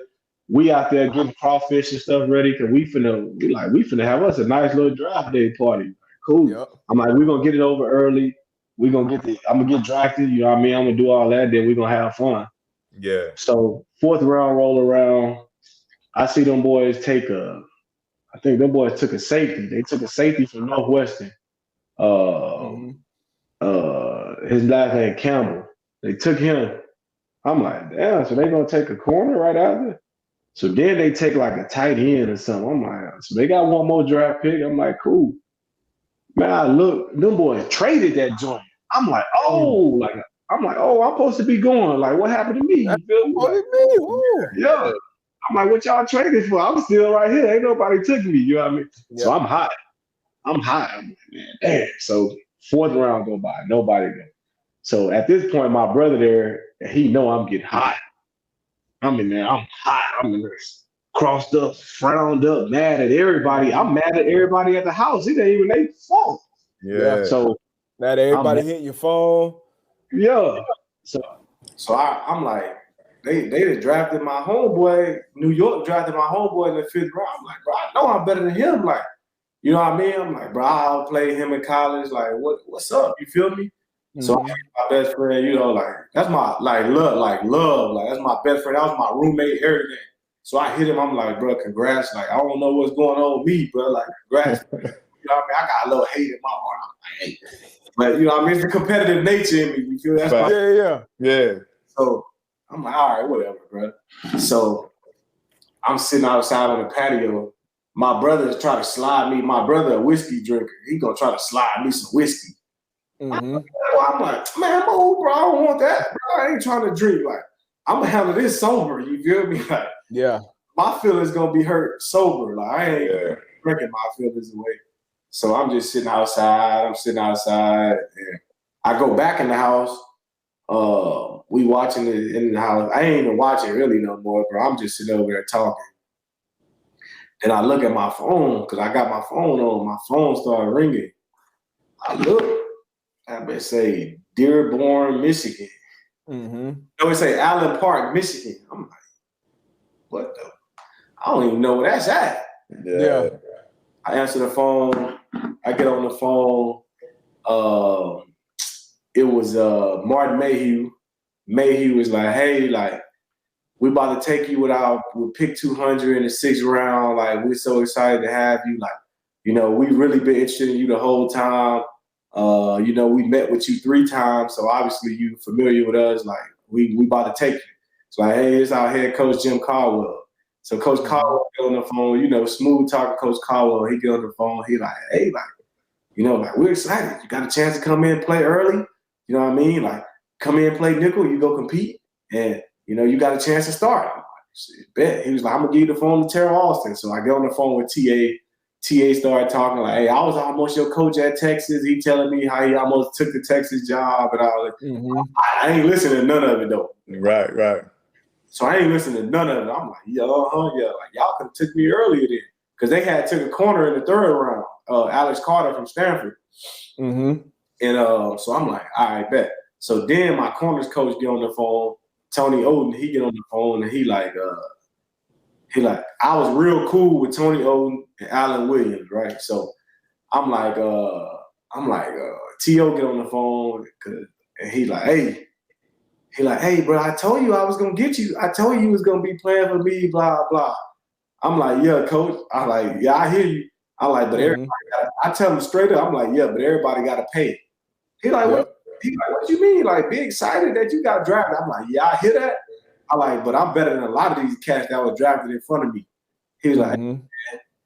S1: We out there getting crawfish and stuff ready because we finna have us a nice little draft day party. Like, cool. Yep. I'm like, we're gonna get it over early. I'm gonna get drafted, you know what I mean? I'm gonna do all that, then we're gonna have fun.
S3: Yeah.
S1: So 4th round roll around. I see them boys take I think them boys took a safety. They took a safety from Northwestern. His last name Campbell. They took him. I'm like, damn, so they gonna take a corner right after? So then they take like a tight end or something. I'm like, so they got one more draft pick. I'm like, cool. Man, I look, them boys traded that joint. I'm like, I'm supposed to be going. Like, what happened to me? You feel me? Like, yeah. I'm like, what y'all traded for? I'm still right here. Ain't nobody took me. You know what I mean? Yeah. So I'm hot. I'm like, man, damn. So 4th round go by. Nobody go. So at this point, my brother there, he know I'm getting hot. I'm in there. I'm hot. I'm in there crossed up, frowned up, mad at everybody. I'm mad at everybody at the house. It ain't even their fault.
S3: Yeah.
S1: So
S5: mad at everybody hitting your phone.
S1: Yeah.
S2: So I'm like, they done drafted my homeboy. New York drafted my homeboy in the 5th round. I'm like, bro, I know I'm better than him. Like, you know what I mean? I'm like, bro, I'll play him in college. Like, what's up? You feel me? Mm-hmm. So I my best friend, you know, like that's my love. Like that's my best friend. That was my roommate, everything. So I hit him. I'm like, bro, congrats. Like, I don't know what's going on with me, bro. Like, congrats. You know what I mean? I got a little hate in my heart. I'm like, hey. But you know what I mean? It's the competitive nature in me. You feel that?
S3: Yeah.
S2: So I'm like, all right, whatever, bro. So I'm sitting outside on the patio. My brother is trying to slide me. My brother, a whiskey drinker. He gonna try to slide me some whiskey. Mm-hmm. I'm like, man, move, bro. I don't want that, bro. I ain't trying to drink. Like, I'm gonna handle this sober. You feel me? Like,
S5: yeah.
S2: My feelings gonna be hurt sober. Like, I ain't drinking my feelings away. So I'm just sitting outside. And I go back in the house. We watching it in the house. I ain't even watching really no more, bro. I'm just sitting over there talking. Then I look at my phone because I got my phone on. My phone started ringing. I look. I better say Dearborn, Michigan. Mm-hmm. No, it say Allen Park, Michigan. I'm like, what the? I don't even know where that's at.
S3: Yeah.
S2: I answer the phone. I get on the phone. It was Martin Mayhew. Mayhew was like, hey, like, we about to take you with pick 200 in the 6th round. Like, we're so excited to have you. Like, you know, we really been interested in you the whole time. You know, we met with you 3 times, so obviously you familiar with us. Like, we about to take you. It's like, hey, it's our head coach, Jim Caldwell. So Coach Caldwell get on the phone, you know, smooth talking Coach Caldwell. He get on the phone. He like, hey, like, you know, like, we're excited. You got a chance to come in and play early. You know what I mean? Like, come in and play nickel. You go compete. And, you know, you got a chance to start. I'm like, bet. He was like, I'm going to give you the phone to Terrell Austin. So I get on the phone with TA. TA started talking like, hey, I was almost your coach at Texas. He telling me how he almost took the Texas job and all that. Mm-hmm. I ain't listening to none of it, though.
S3: Right.
S2: So I ain't listening to none of it. I'm like, yeah. Like, y'all could have took me earlier then. Because they had took a corner in the 3rd round, Alex Carter from Stanford. Mm-hmm. And so I'm like, all right, bet. So then my corners coach get on the phone. Tony Oden, he get on the phone and he like, I was real cool with Tony Oden and Allen Williams, right? So I'm like, T.O. get on the phone and he like, hey, He like, hey, bro, I told you I was gonna get you. I told you was gonna be playing for me, blah, blah. I'm like, yeah, coach. I like, yeah, I hear you. I like, but everybody I tell him straight up, I'm like, yeah, but everybody gotta pay. He like, what you mean? Like, be excited that you got drafted. I'm like, yeah, I hear that. I like, but I'm better than a lot of these cats that were drafted in front of me. He was like, hey, man,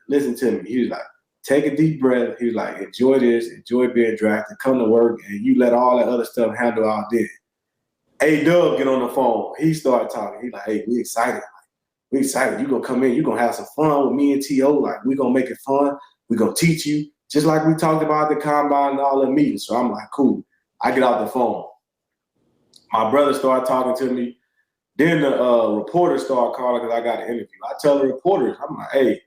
S2: listen to me. He was like, take a deep breath. He was like, enjoy this, enjoy being drafted, come to work, and you let all that other stuff handle out there. A-Dub get on the phone. He started talking. He like, hey, we excited. We excited. You gonna come in, you gonna have some fun with me and T.O. Like, we gonna make it fun. We gonna teach you, just like we talked about at the combine and all the meetings. So I'm like, cool. I get out the phone. My brother started talking to me. Then the reporter started calling because I got an interview. I tell the reporters, I'm like, hey,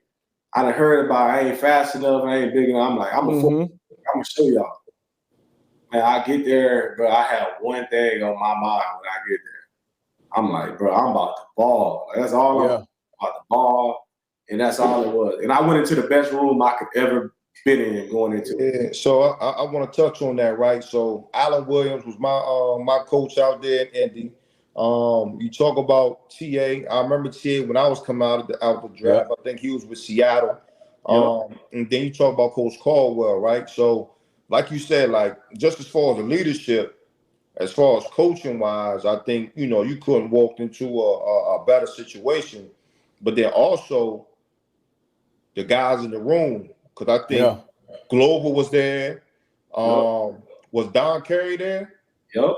S2: I done heard about I ain't fast enough, I ain't big enough. I'm like, I'm gonna show y'all. Man, I get there, bro. I have one thing on my mind when I get there. I'm like, bro, I'm about to ball. Like, that's all I'm about to ball, and that's all it was. And I went into the best room I could ever been in going into it.
S3: Yeah, so I want to touch on that, right? So Allen Williams was my coach out there in Indy. You talk about TA. I remember TA when I was coming out of the draft. I think he was with Seattle. And then you talk about Coach Caldwell, right? So, like you said, like just as far as the leadership, as far as coaching wise, I think you couldn't walk into a better situation. But then also the guys in the room, because I think Glover was there. Was Don Carey there?
S2: Yep.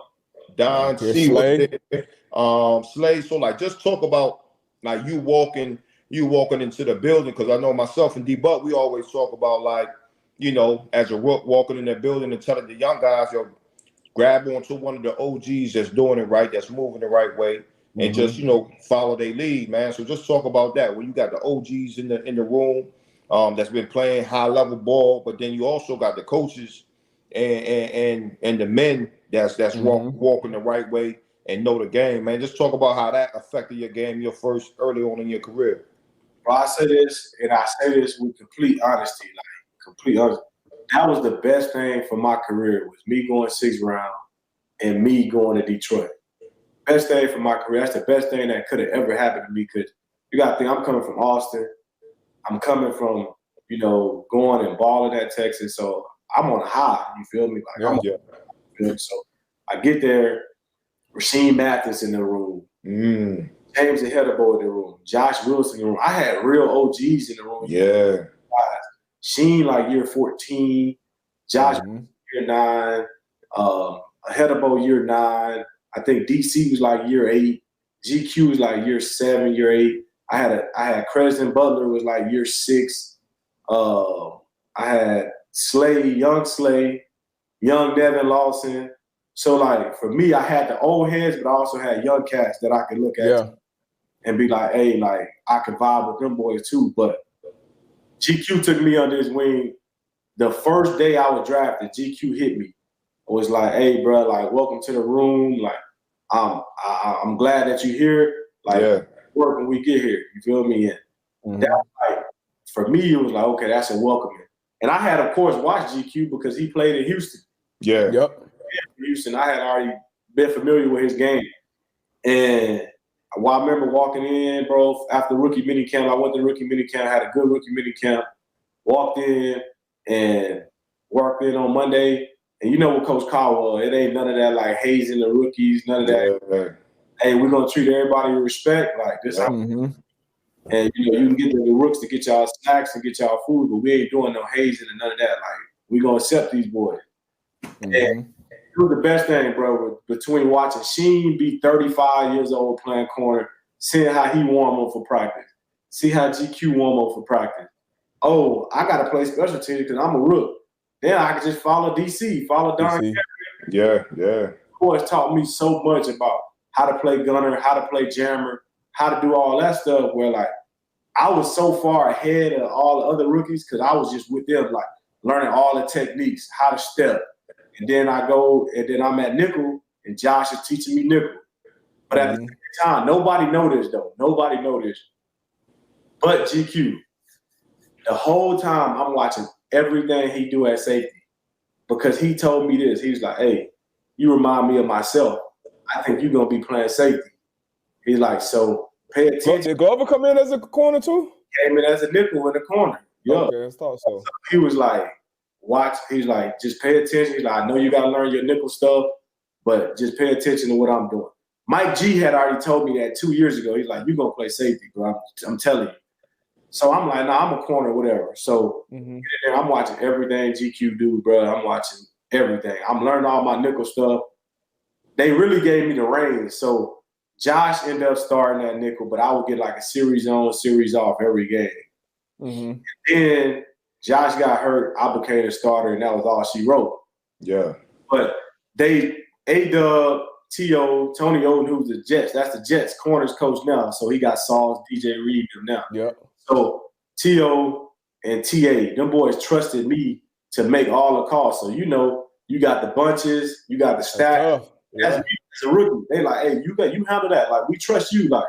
S3: Don C was there. Slade. So like, just talk about like you walking into the building, because I know myself and D-Buck, we always talk about like, as a rook walking in that building and telling the young guys, grab onto one of the OGs that's doing it right, that's moving the right way, and just follow their lead, man. So just talk about that. When you got the OGs in the room, that's been playing high level ball, but then you also got the coaches and the men that's walking the right way and know the game, man. Just talk about how that affected your game, early on in your career.
S2: Bro, I say this, and I say this with complete honesty, That was the best thing for my career, was me going 6th round and me going to Detroit. Best thing for my career. That's the best thing that could have ever happened to me, because you got to think, I'm coming from Austin. I'm coming from, going and balling at Texas. So I'm on a high, you feel me? So I get there, Rasheem Mathis in the room. James Ahedebo in the room, Josh Wilson in the room. I had real OGs in the room.
S3: Yeah.
S2: Sheen like year 14, Josh year 9, Ahedebo year 9. I think DC was like year 8. GQ was like year 7, year 8. I had Creston Butler was like year 6. I had young Devin Lawson. So like for me, I had the old heads, but I also had young cats that I could look at and be like, hey, like I could vibe with them boys too. But GQ took me under his wing. The first day I was drafted, GQ hit me. It was like, hey, bro, like welcome to the room. Like I'm glad that you're here. Like work when we get here. You feel me? And that was like, for me, it was like, okay, that's a welcoming. And I had, of course, watched GQ because he played in Houston.
S3: Yeah.
S5: Yep.
S2: Houston, I had already been familiar with his game. And I remember walking in, bro, after rookie minicamp. I went to rookie minicamp, had a good rookie minicamp, walked in and worked in on Monday. And you know what Coach Caldwell, it ain't none of that like hazing the rookies, none of that. Hey, we're going to treat everybody with respect. Like this. And, you can get the rooks to get y'all snacks and get y'all food, but we ain't doing no hazing and none of that. Like, we're going to accept these boys. And it was the best thing, bro, between watching Sheen be 35 years old playing corner, seeing how he warm up for practice, see how GQ warm up for practice. Oh, I got to play special teams because I'm a rook. Then I can just follow DC, follow Don Carey.
S3: Yeah.
S2: Boys taught me so much about how to play gunner, how to play jammer, how to do all that stuff, where like I was so far ahead of all the other rookies because I was just with them, like learning all the techniques, how to step. And then I go, and then I'm at nickel, and Josh is teaching me nickel. But at the same time, nobody know this, though. Nobody know this. But GQ, the whole time I'm watching everything he do at safety, because he told me this. He was like, hey, you remind me of myself. I think you're gonna be playing safety. He's like, so pay attention.
S5: Did Glover come in as a corner too?
S2: Came in as a nickel in the corner. Yeah.
S5: Okay, I thought so.
S2: He was like, watch. He's like, just pay attention. He's like, I know you got to learn your nickel stuff, but just pay attention to what I'm doing. Mike G had already told me that 2 years ago. He's like, you're going to play safety, bro. I'm telling you. So I'm like, nah, I'm a corner, whatever. So I'm watching everything GQ do, bro. I'm watching everything. I'm learning all my nickel stuff. They really gave me the reins. So Josh ended up starting that nickel, but I would get like a series on, series off every game. And then Josh got hurt. I became a starter, and that was all she wrote.
S3: Yeah.
S2: But A-Dub, T.O., Tony Oden, who's the Jets. That's the Jets corners coach now. So he got Sauls, DJ Reed now.
S5: Yeah. So
S2: T.O. and T.A., them boys trusted me to make all the calls. So, you know, you got the bunches, you got the staff. That's me as a rookie. They like, hey, you handle that. Like, we trust you. Like,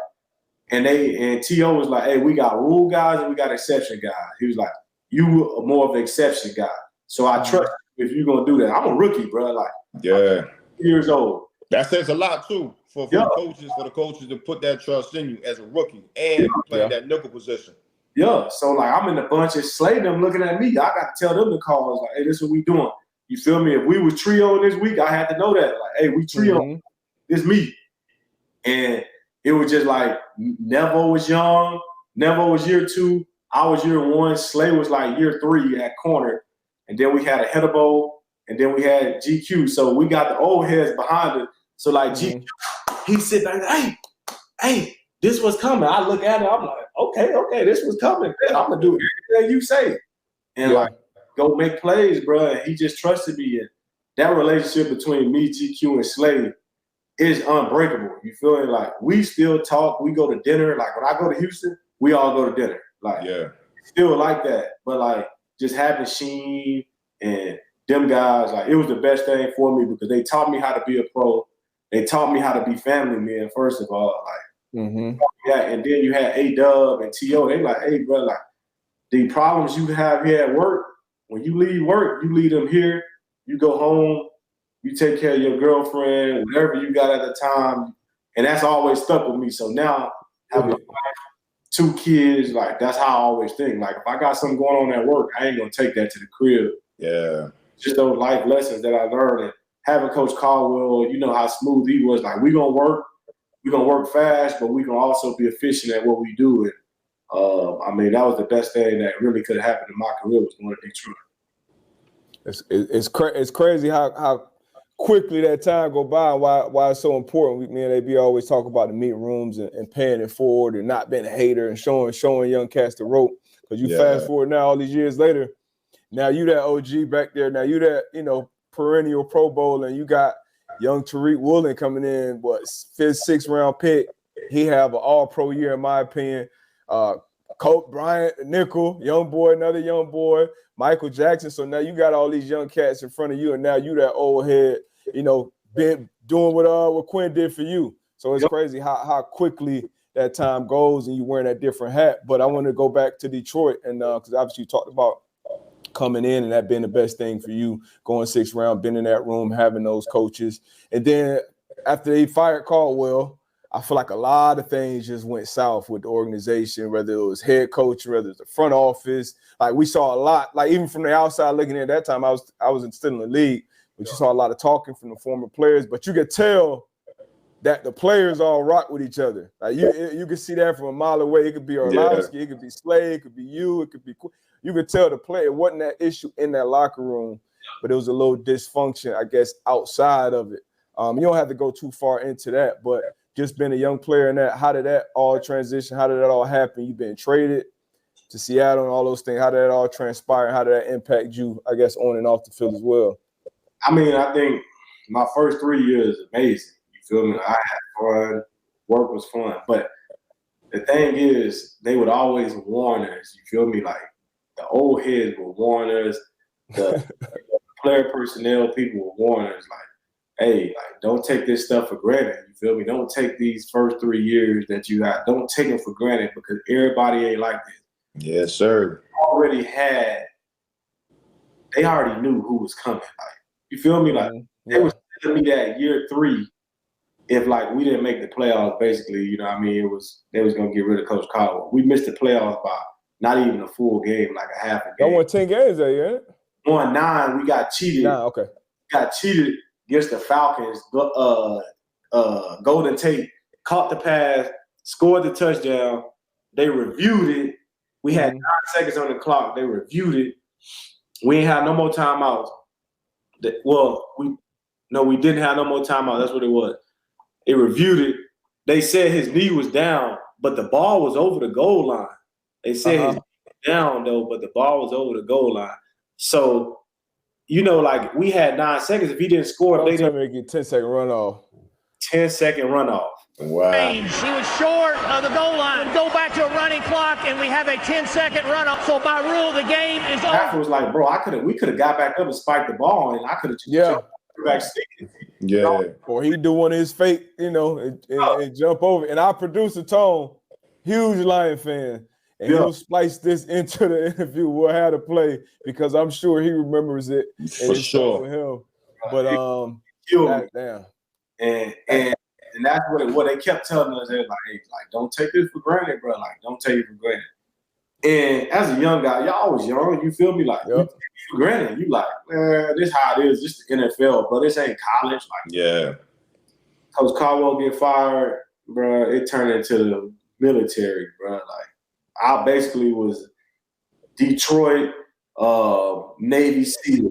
S2: and T.O. was like, hey, we got rule guys and we got exception guys. He was like, you are more of an exception guy. So I trust you if you're going to do that. I'm a rookie, bro. Like,
S3: yeah,
S2: 2 years old.
S3: That says a lot, too, for the coaches to put that trust in you as a rookie and playing that nickel position.
S2: Yeah. So, like, I'm in the bunches. Slay them looking at me. I got to tell them the calls. Like, hey, this is what we doing. You feel me? If we was trioing this week, I had to know that. Like, hey, we trio. This me. And it was just like Nevo was young. Nevo was year 2. I was year 1. Slay was like year 3 at corner. And then we had a Hedabo. And then we had GQ. So we got the old heads behind it. So like GQ, he sit back, hey, this was coming. I look at it. I'm like, okay, this was coming. I'm going to do everything you say. And like, go make plays, bro. And he just trusted me. And that relationship between me, GQ, and Slay is unbreakable. You feel me? Like, we still talk. We go to dinner. Like, when I go to Houston, we all go to dinner. Like, still like that. But, like, just having Sheen and them guys, like, it was the best thing for me because they taught me how to be a pro. They taught me how to be family man, first of all. Like, and then you had A-Dub and T.O. They like, hey, bro, like, the problems you have here at work, when you leave work, you leave them here. You go home. You take care of your girlfriend, whatever you got at the time. And that's always stuck with me. So now, having 2 kids, like, that's how I always think. Like, if I got something going on at work, I ain't going to take that to the crib.
S3: Yeah.
S2: Just those life lessons that I learned. And having Coach Caldwell, you know how smooth he was. Like, we're going to work fast, but we can also be efficient at what we do. And, I mean, that was the best thing that really could have happened in my career was going to Detroit.
S5: It's crazy how quickly that time go by and why it's so important. Me and AB always talk about the meeting rooms and paying it forward and not being a hater and showing young cats the rope. Because you fast forward now all these years later, now you that OG back there. Now you that, you know, perennial Pro Bowl, and you got young Tariq Woolen coming in, 5th, 6th round pick. He have an all-pro year, in my opinion. Colt Bryant, nickel, young boy, another young boy, Michael Jackson. So now you got all these young cats in front of you, and now you that old head, you know, been doing what Quinn did for you. So it's crazy how quickly that time goes and you wearing that different hat. But I want to go back to Detroit, and because obviously you talked about coming in and that being the best thing for you, going 6th round, being in that room, having those coaches. And then after they fired Caldwell, I feel like a lot of things just went south with the organization, whether it was head coach, whether it was the front office. Like, we saw a lot, like, even from the outside looking at that time, I was still in the league, but you saw a lot of talking from the former players. But you could tell that the players all rock with each other. Like, you could see that from a mile away. It could be Orlowski, it could be Slade, it could be you, it could be – you could tell the player. It wasn't that issue in that locker room, but it was a little dysfunction, I guess, outside of it. You don't have to go too far into that, but – just being a young player in that, how did that all transition? How did that all happen? You've been traded to Seattle and all those things. How did that all transpire? How did that impact you, I guess, on and off the field as well?
S2: I mean, I think my first 3 years amazing. You feel me? I had fun. Work was fun. But the thing is, they would always warn us. You feel me? Like, the old heads would warn us. The player personnel people would warn us, like, hey, like, don't take this stuff for granted. You feel me? Don't take these first 3 years that you got. Don't take them for granted because everybody ain't like this.
S3: Yes, sir.
S2: They already knew who was coming. Like, you feel me? Like, they was telling me that year 3 if like we didn't make the playoffs, basically, you know what I mean, they was gonna get rid of Coach Caldwell. We missed the playoffs by not even a full game, like a half a game.
S5: I won 10 games that year.
S2: Won 9, we got cheated.
S5: Okay.
S2: Got cheated against the Falcons. Golden Tate caught the pass, scored the touchdown. They reviewed it. We had 9 seconds on the clock. They reviewed it. We ain't had no more timeouts. We didn't have no more timeouts. That's what it was. They reviewed it. They said his knee was down, but the ball was over the goal line. They said his knee was down, though, but the ball was over the goal line. So, you know, like, we had 9 seconds. If he didn't score, if they didn't
S5: make it 10-second runoff.
S2: 10-second runoff.
S3: Wow.
S6: He was short of the goal line. Go back to a running clock, and we have a 10-second runoff. So by rule, the game is over.
S2: After was like, bro, we could have got back up and spiked the ball, and I could have just jumped back sticking.
S3: Yeah.
S5: Or he do one of his fake, and jump over. And our producer, Tone, huge Lion fan. And he'll splice this into the interview. We'll have to play because I'm sure he remembers it.
S3: For sure.
S5: For him. But damn.
S2: And that's what they kept telling us. They're like, hey, don't take this for granted, bro. Like, don't take it for granted. And as a young guy, y'all was young, you feel me? Like, you take it for granted. You like, man, this how it is. This the NFL, bro. This ain't college. Like,
S3: yeah.
S2: Coach Caldwell get fired, bro. It turned into the military, bro. Like, I basically was Detroit Navy SEAL.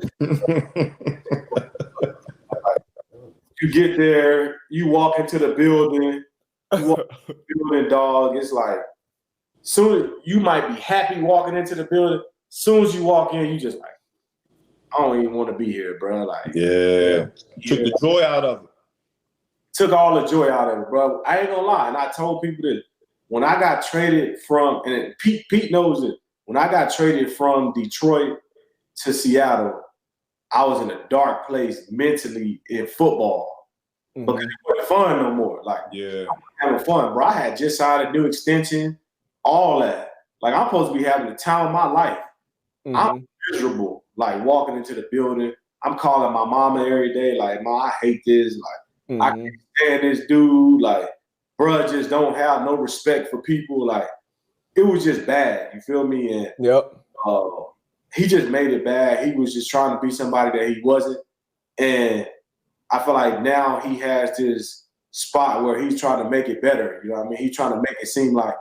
S2: You get there, you walk into the building, dog. It's like, soon you might be happy walking into the building. Soon as you walk in, you just like, I don't even want to be here, bro. Like,
S3: took the joy out of it.
S2: Took all the joy out of it, bro. I ain't gonna lie, and I told people this. When I got traded from, and Pete knows it, when I got traded from Detroit to Seattle, I was in a dark place mentally in football because it wasn't fun no more. Like, I wasn't having fun, bro. I had just signed a new extension, all that. Like, I'm supposed to be having the time of my life. I'm miserable, like, walking into the building. I'm calling my mama every day, like, Ma, I hate this. Like, I can't stand this dude. Like, bruh just don't have no respect for people. Like, it was just bad. You feel me? And he just made it bad. He was just trying to be somebody that he wasn't. And I feel like now he has this spot where he's trying to make it better. You know what I mean? He's trying to make it seem like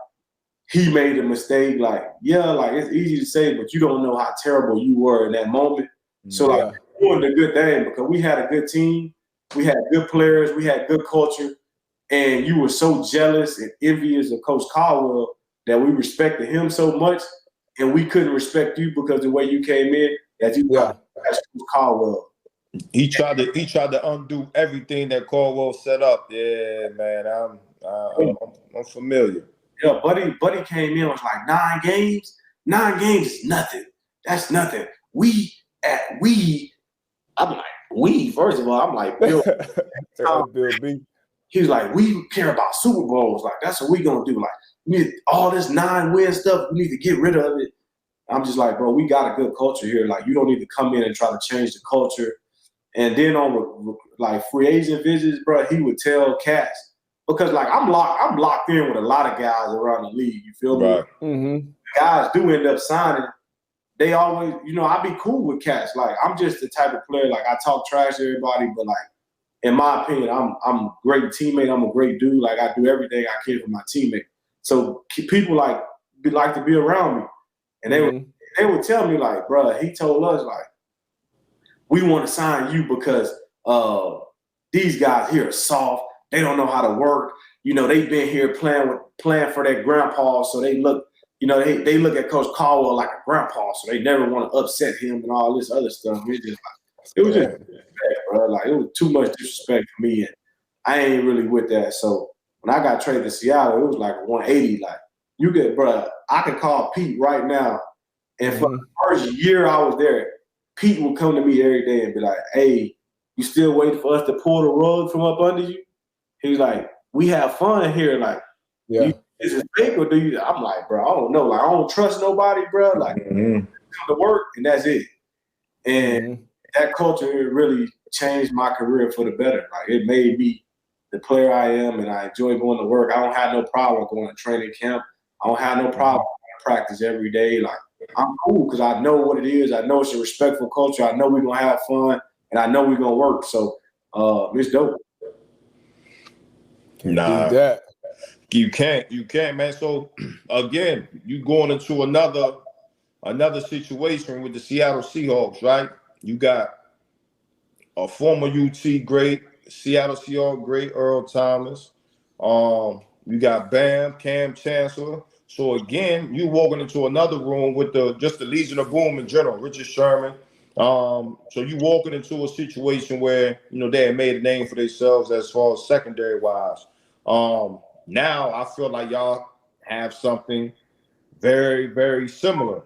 S2: he made a mistake. Like, like, it's easy to say, but you don't know how terrible you were in that moment. So, like, doing the good thing because we had a good team. We had good players. We had good culture. And you were so jealous and envious of Coach Caldwell that we respected him so much, and we couldn't respect you because the way you came in, that you Coach Caldwell.
S3: He tried to undo everything that Caldwell set up. Yeah, man, I'm familiar.
S2: Yeah, Buddy came in, was like 9 games. 9 games is nothing. That's nothing. I'm like, first of all, I'm like, Bill
S5: B.
S2: He's like, we care about Super Bowls. Like, that's what we gonna do. Like, we need all this 9-win stuff. We need to get rid of it. I'm just like, bro, we got a good culture here. Like, you don't need to come in and try to change the culture. And then on like free agent visits, bro, he would tell cats because like I'm locked in with a lot of guys around the league. You feel me?
S3: Right.
S2: Guys do end up signing. They always, I be cool with cats. Like, I'm just the type of player. Like, I talk trash to everybody, but like, in my opinion, I'm a great teammate. I'm a great dude. Like, I do everything I can for my teammate. So people like to be around me, and they would tell me like, bro, he told us like, we want to sign you because these guys here are soft. They don't know how to work. They've been here playing for their grandpa, so they look. They look at Coach Caldwell like a grandpa, so they never want to upset him and all this other stuff. It was just bad, bro. Like, it was too much disrespect for me, and I ain't really with that. So when I got traded to Seattle, it was like a 180. Like, bro, I could call Pete right now, and for the first year I was there, Pete would come to me every day and be like, hey, you still waiting for us to pull the rug from up under you? He's like, we have fun here. Like, is it fake or do you? I'm like, bro, I don't know. Like, I don't trust nobody, bro. Like, come to work and that's it. And that culture really changed my career for the better. Like, it made me the player I am, and I enjoy going to work. I don't have no problem going to training camp. I don't have no problem going to practice every day. Like, I'm cool because I know what it is. I know it's a respectful culture. I know we're going to have fun, and I know we're going to work. So it's dope.
S3: Nah,
S5: that.
S3: you can't, man. So again, you going into another situation with the Seattle Seahawks, right? You got a former UT great, Seattle Seahawks great, Earl Thomas. You got Cam Chancellor. So again, you walking into another room with just the Legion of Boom in general, Richard Sherman. So you walking into a situation where they had made a name for themselves as far as secondary wise. Now I feel like y'all have something very, very similar.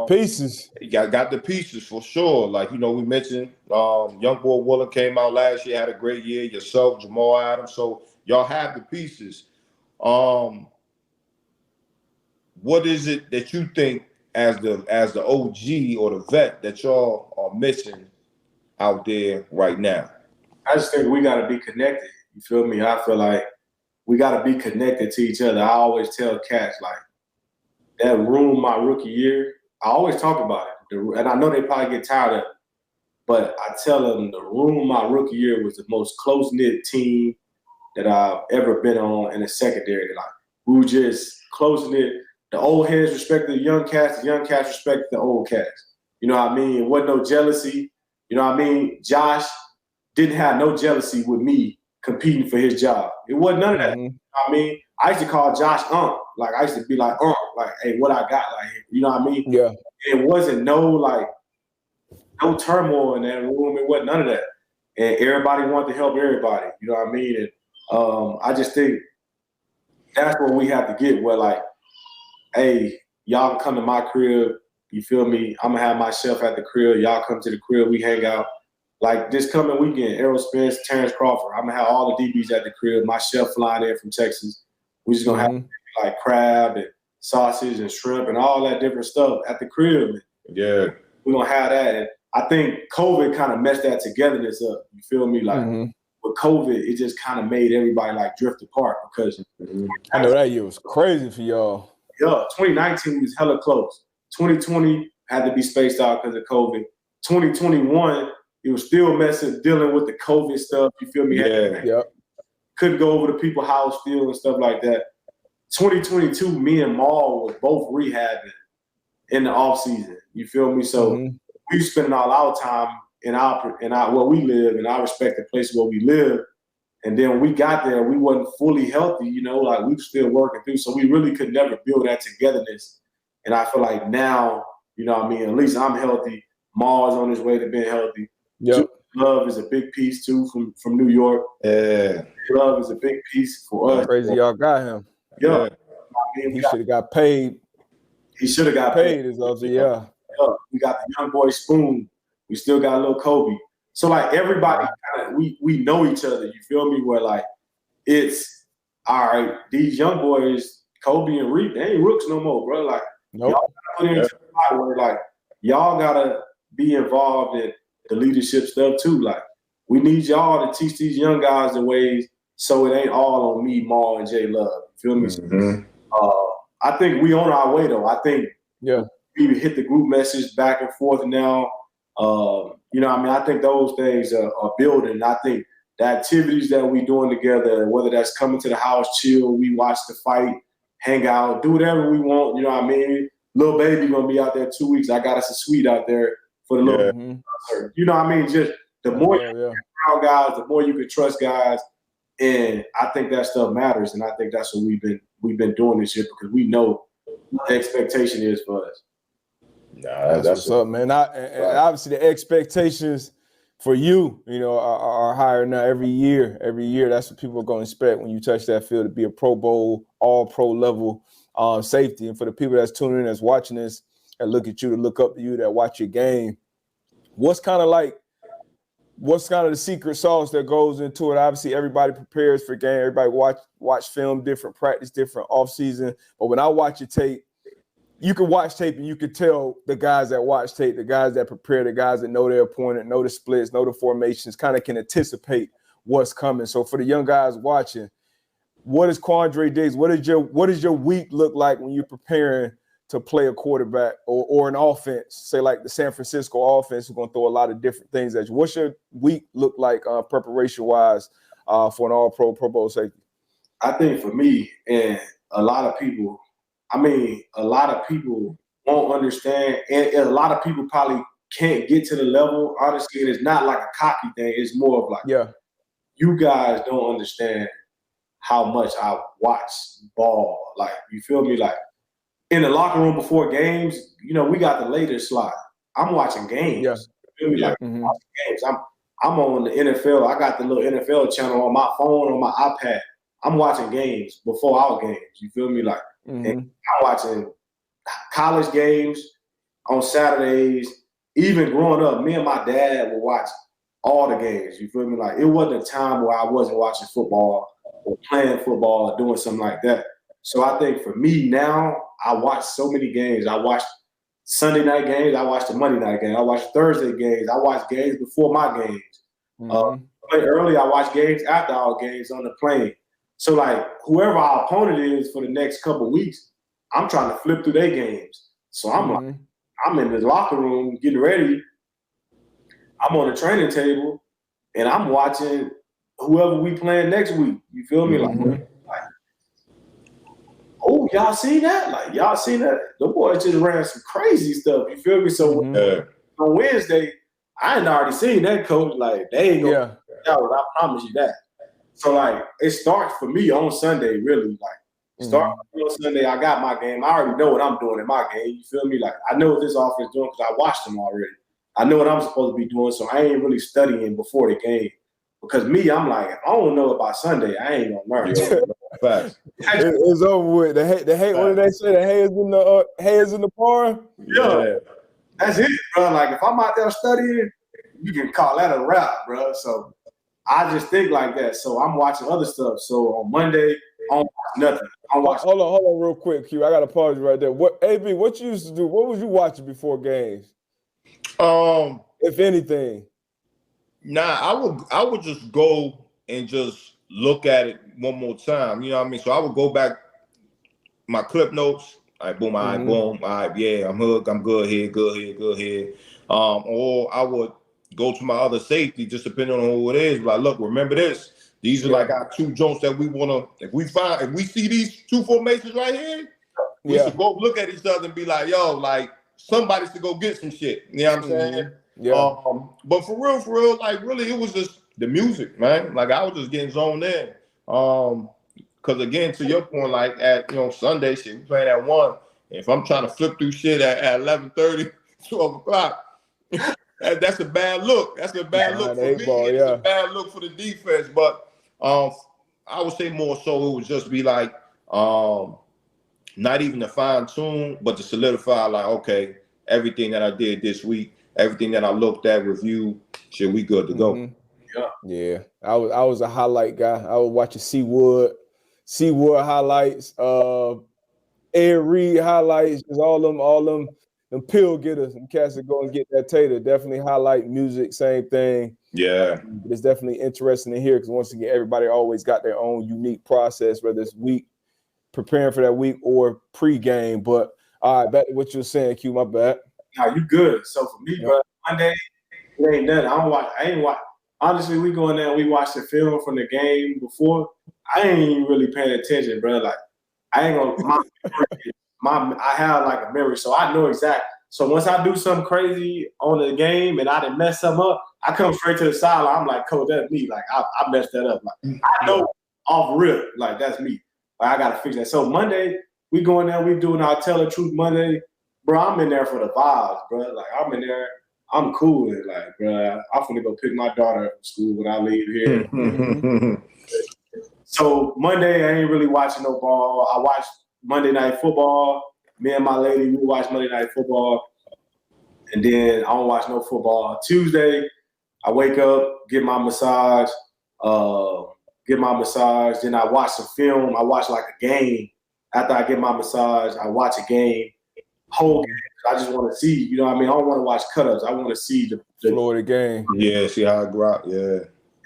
S5: Pieces.
S3: You got the pieces for sure. Like, we mentioned young boy Woolen came out last year, had a great year. Yourself, Jamal Adams. So y'all have the pieces. What is it that you think as the OG or the vet that y'all are missing out there right now?
S2: I just think we got to be connected. You feel me? I feel like we got to be connected to each other. I always tell cats, like, that room my rookie year, I always talk about it. And I know they probably get tired of it, but I tell them the room my rookie year was the most close-knit team that I've ever been on in a secondary. Like, we were just close-knit. The old heads respected the young cats respected the old cats. You know what I mean? It wasn't no jealousy. You know what I mean? Josh didn't have no jealousy with me competing for his job. It wasn't none of that. You know what I mean? I used to call Josh Like, I used to be like, like, hey, what I got? Like, you know what I mean?
S5: Yeah.
S2: It wasn't no turmoil in that room. It wasn't none of that. And everybody wanted to help everybody. You know what I mean? And I just think that's where we have to get where, like, hey, y'all can come to my crib. You feel me? I'm going to have my chef at the crib. Y'all come to the crib. We hang out. Like, this coming weekend, Errol Spence, Terrence Crawford, I'm going to have all the DBs at the crib. My chef flying in from Texas. We just going to have, like, crab and sausage and shrimp and all that different stuff at the crib.
S3: Yeah.
S2: We're going to have that. And I think COVID kind of messed that togetherness up. You feel me? Like, with COVID, it just kind of made everybody, like, drift apart because
S5: I know that year was crazy for y'all.
S2: Yeah, 2019 was hella close. 2020 had to be spaced out because of COVID. 2021, it was still dealing with the COVID stuff. You feel me?
S5: Yeah.
S2: Couldn't go over to people's house still and stuff like that. 2022, me and Maul was both rehabbing in the off season. You feel me? So we spending all our time in our where we live, in our respective places where we live. And then when we got there, we wasn't fully healthy, like we were still working through. So we really could never build that togetherness. And I feel like now, you know what I mean, at least I'm healthy. Maul is on his way to being healthy.
S5: Yep.
S2: Love is a big piece too from New York.
S3: Yeah.
S2: Love is a big piece for us.
S5: Crazy y'all got him.
S2: Yeah.
S5: He should have got paid.
S2: He should have got paid.
S5: As well, yeah.
S2: We got the young boy Spoon. We still got little Kobe. So, like, everybody, we know each other, you feel me? Where, like, it's, all right, these young boys, Kobe and Reed, they ain't rooks no more, bro. Like, y'all got to put into the spot where, like, y'all got to be involved in the leadership stuff, too. Like, we need y'all to teach these young guys the ways so it ain't all on me, Maul, and Jay Love. You feel me? I think we on our way, though. I think we hit the group message back and forth now. You know what I mean? I think those things are building. I think the activities that we doing together, whether that's coming to the house, chill, we watch the fight, hang out, do whatever we want, you know what I mean? Lil Baby going to be out there 2 weeks. I got us a suite out there for the little concert. You know what I mean? Just the more you can crowd guys, the more you can trust guys. And I think that stuff matters. And I think that's what we've been doing this year because we know what the expectation is for us.
S5: Nah, that's what's up, man. And obviously the expectations for you, are higher now every year. Every year, that's what people are going to expect when you touch that field to be a Pro Bowl, all pro level safety. And for the people that's tuning in, that's watching this, and look at you, to look up to you, that watch your game, what's kind of the secret sauce that goes into it? Obviously, everybody prepares for game. Everybody watch film, different practice, different off season. But when I watch your tape, you can watch tape and you can tell the guys that watch tape, the guys that prepare, the guys that know their opponent, know the splits, know the formations, kind of can anticipate what's coming. So for the young guys watching, what is Quandre Diggs? What does your week look like when you're preparing to play a quarterback or an offense? Say like the San Francisco offense is going to throw a lot of different things at you. What's your week look like preparation wise for an All-Pro Pro Bowl safety?
S2: I think for me and a lot of people won't understand, and a lot of people probably can't get to the level. Honestly, and it's not like a cocky thing. It's more of like, you guys don't understand how much I watch ball. Like, you feel me? Like, in the locker room before games, you know, we got the later slot. I'm watching games.
S5: Yeah.
S2: You feel me? Like, I'm watching games. I'm on the NFL. I got the little NFL channel on my phone, on my iPad. I'm watching games before our games. You feel me? Like, and I'm watching college games on Saturdays. Even growing up, me and my dad would watch all the games. You feel me? Like, it wasn't a time where I wasn't watching football or playing football or doing something like that. So I think for me now, I watch so many games. I watch Sunday night games. I watch the Monday night games. I watch Thursday games. I watch games before my games. Play early. I watch games after our games on the plane. So, like, whoever our opponent is for the next couple of weeks, I'm trying to flip through their games. So I'm like, I'm in the locker room getting ready. I'm on the training table, and I'm watching whoever we playing next week. You feel me? Like, oh, y'all seen that? Like, y'all seen that? The boys just ran some crazy stuff. You feel me? So on Wednesday, I ain't already seen that, coach. Like, they ain't gonna out. I promise you that. So, like, it starts for me on Sunday, really. Like, start on Sunday, I got my game. I already know what I'm doing in my game. You feel me? Like, I know what this offense doing because I watched them already. I know what I'm supposed to be doing, so I ain't really studying before the game. Because me, I'm like, if I don't know about Sunday, I ain't gonna learn.
S5: It's over with. The hate. What did they say? The hay is in the barn.
S2: Yeah, that's it, bro. Like, if I'm out there studying, you can call that a wrap, bro. So I just think like that. So I'm watching other stuff. So on Monday, I don't watch nothing. Hold
S5: on, real quick, Q. I got to pause you right there. What AB? What you used to do? What was you watching before games?
S3: If
S5: anything.
S3: I would just go and just look at it one more time. You know what I mean? So I would go back my clip notes. All right, boom, all right, boom. All right, yeah, I'm hooked. I'm good here. Or I would go to my other safety, just depending on who it is. Like, look, remember this. These are like our two joints that we want to, if we see these two formations right here, we should go look at each other and be like, yo, like, somebody should go get some shit. You know what I'm saying?
S5: Yeah.
S3: But for real, like, really, it was just the music, man. Like, I was just getting zoned in. Because, again, to your point, like, at, Sunday shit, we playing at 1. If I'm trying to flip through shit at 11:30, 12 o'clock, that's a bad look. That's a bad look for me. It's a bad look for the defense. But I would say more so it would just be like not even to fine tune, but to solidify, like, okay, everything that I did this week, everything that I looked at, reviewed, shit, we good to go.
S5: Yeah. I was a highlight guy. I was watching Seawood highlights, Ed Reed highlights, just all them pill getters, them cats that go and get that tater. Definitely highlight music, same thing.
S3: Yeah.
S5: It's definitely interesting to hear because once again, everybody always got their own unique process, whether it's week, preparing for that week or pre-game. But all right, back to what you were saying, Q, my bad.
S2: Nah, you good. So for me, bro, Monday, it ain't nothing. I ain't watch. Honestly, we go in there and we watch the film from the game before. I ain't even really paying attention, bro. Like, I ain't gonna. I have like a memory, so I know exactly. So once I do something crazy on the game and I done mess something up, I come straight to the sideline. I'm like, coach, that's me. Like, I messed that up. Like, I know off rip, like, that's me. Like, I gotta fix that. So Monday, we go in there, we doing our Tell the Truth Monday. Bro, I'm in there for the vibes, bro. Like, I'm in there. I'm cool with it. Like, bro, I'm finna go pick my daughter up from school when I leave here. So Monday, I ain't really watching no ball. I watch Monday Night Football. Me and my lady, we watch Monday Night Football. And then I don't watch no football. Tuesday, I wake up, get my massage. Then I watch some film. I watch like a game. After I get my massage, I watch a game. Whole game. I just want to see, you know what I mean? I don't want to watch cut-ups. I want to see the
S5: Florida game.
S3: Yeah, see how I grew up, yeah.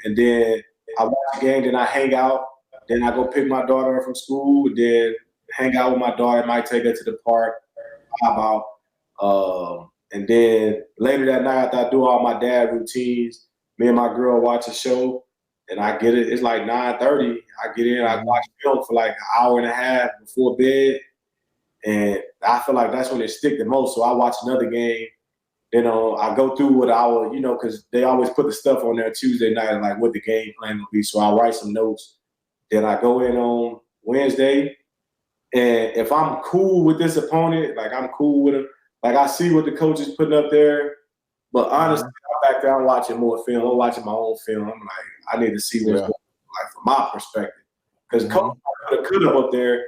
S2: And then I watch the game, then I hang out. Then I go pick my daughter up from school, then hang out with my daughter. Might take her to the park, pop out. And then later that night, after I do all my dad routines, me and my girl watch a show, and I get it. It's like 9:30. I get in, I watch film for like an hour and a half before bed, and I feel like that's when it stick the most. So I watch another game. Then I go through what I would, because they always put the stuff on there Tuesday night, like what the game plan will be. So I write some notes. Then I go in on Wednesday, and if I'm cool with this opponent, like I'm cool with him, like I see what the coach is putting up there. But honestly, I'm back there, I'm watching more film. I'm watching my own film. I'm like, I need to see what's going on, like from my perspective. Because coach put a cut up there,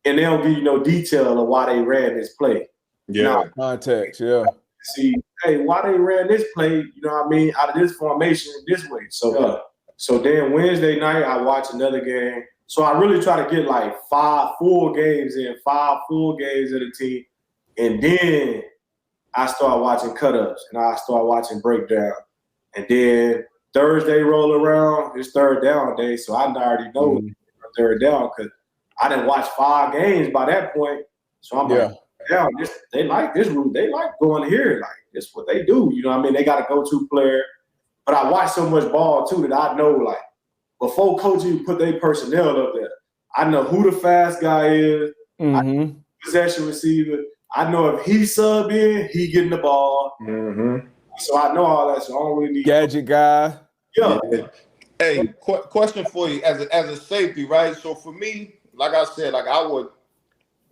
S2: and they don't give you no detail of why they ran this play.
S5: Yeah, context,
S2: See, hey, why they ran this play, you know what I mean, out of this formation this way. So then Wednesday night, I watch another game. So I really try to get like 5 full games of the team. And then I start watching cut-ups and I start watching breakdown. And then Thursday roll around, it's third down day. So I already know third down because I didn't watch 5 games by that point. So I'm like, they like this route. They like going here. Like, it's what they do. You know what I mean? They got a go-to player. But I watch so much ball, too, that I know, like, before coaching put their personnel up there, I know who the fast guy is, I know possession receiver. I know if he sub in, he getting the ball. So I know all that. So I don't really need
S5: gadget guy.
S3: Yeah. Hey, question for you as a safety, right? So for me, like I said, like I would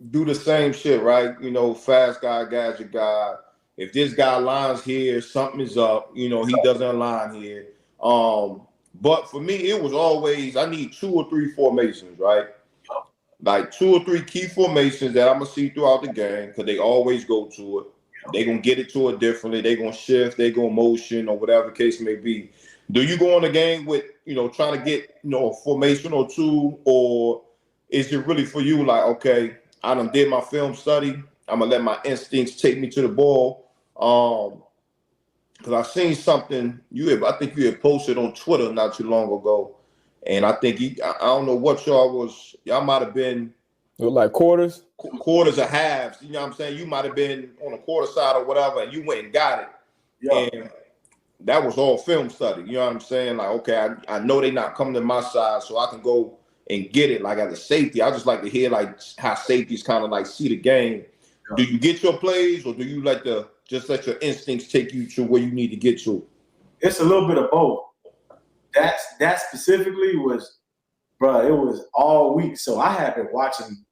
S3: do the same shit, right? Fast guy, gadget guy. If this guy lines here, something is up. He doesn't align here. But for me, it was always I need 2 or 3 formations, right? Like 2 or 3 key formations that I'm gonna see throughout the game because they always go to it. They're gonna get it to it differently. They're gonna shift. They're gonna motion or whatever the case may be. Do you go in the game with trying to get a formation or 2, or is it really for you like, okay, I done did my film study. I'm gonna let my instincts take me to the ball. Because I've seen something I think you had posted on Twitter not too long ago, and I think I don't know what y'all might have been
S5: like quarters
S3: or halves. You know what I'm saying? You might have been on a quarter side or whatever, and you went and got it. And that was all film study. You know what I'm saying? Like, okay, I know they're not coming to my side, so I can go and get it. Like as a safety, I just like to hear like how safeties kind of like see the game. Do you get your plays, or do you like to just let your instincts take you to where you need to get to?
S2: It's a little bit of both. That specifically was, bro, it was all week. So I have been watching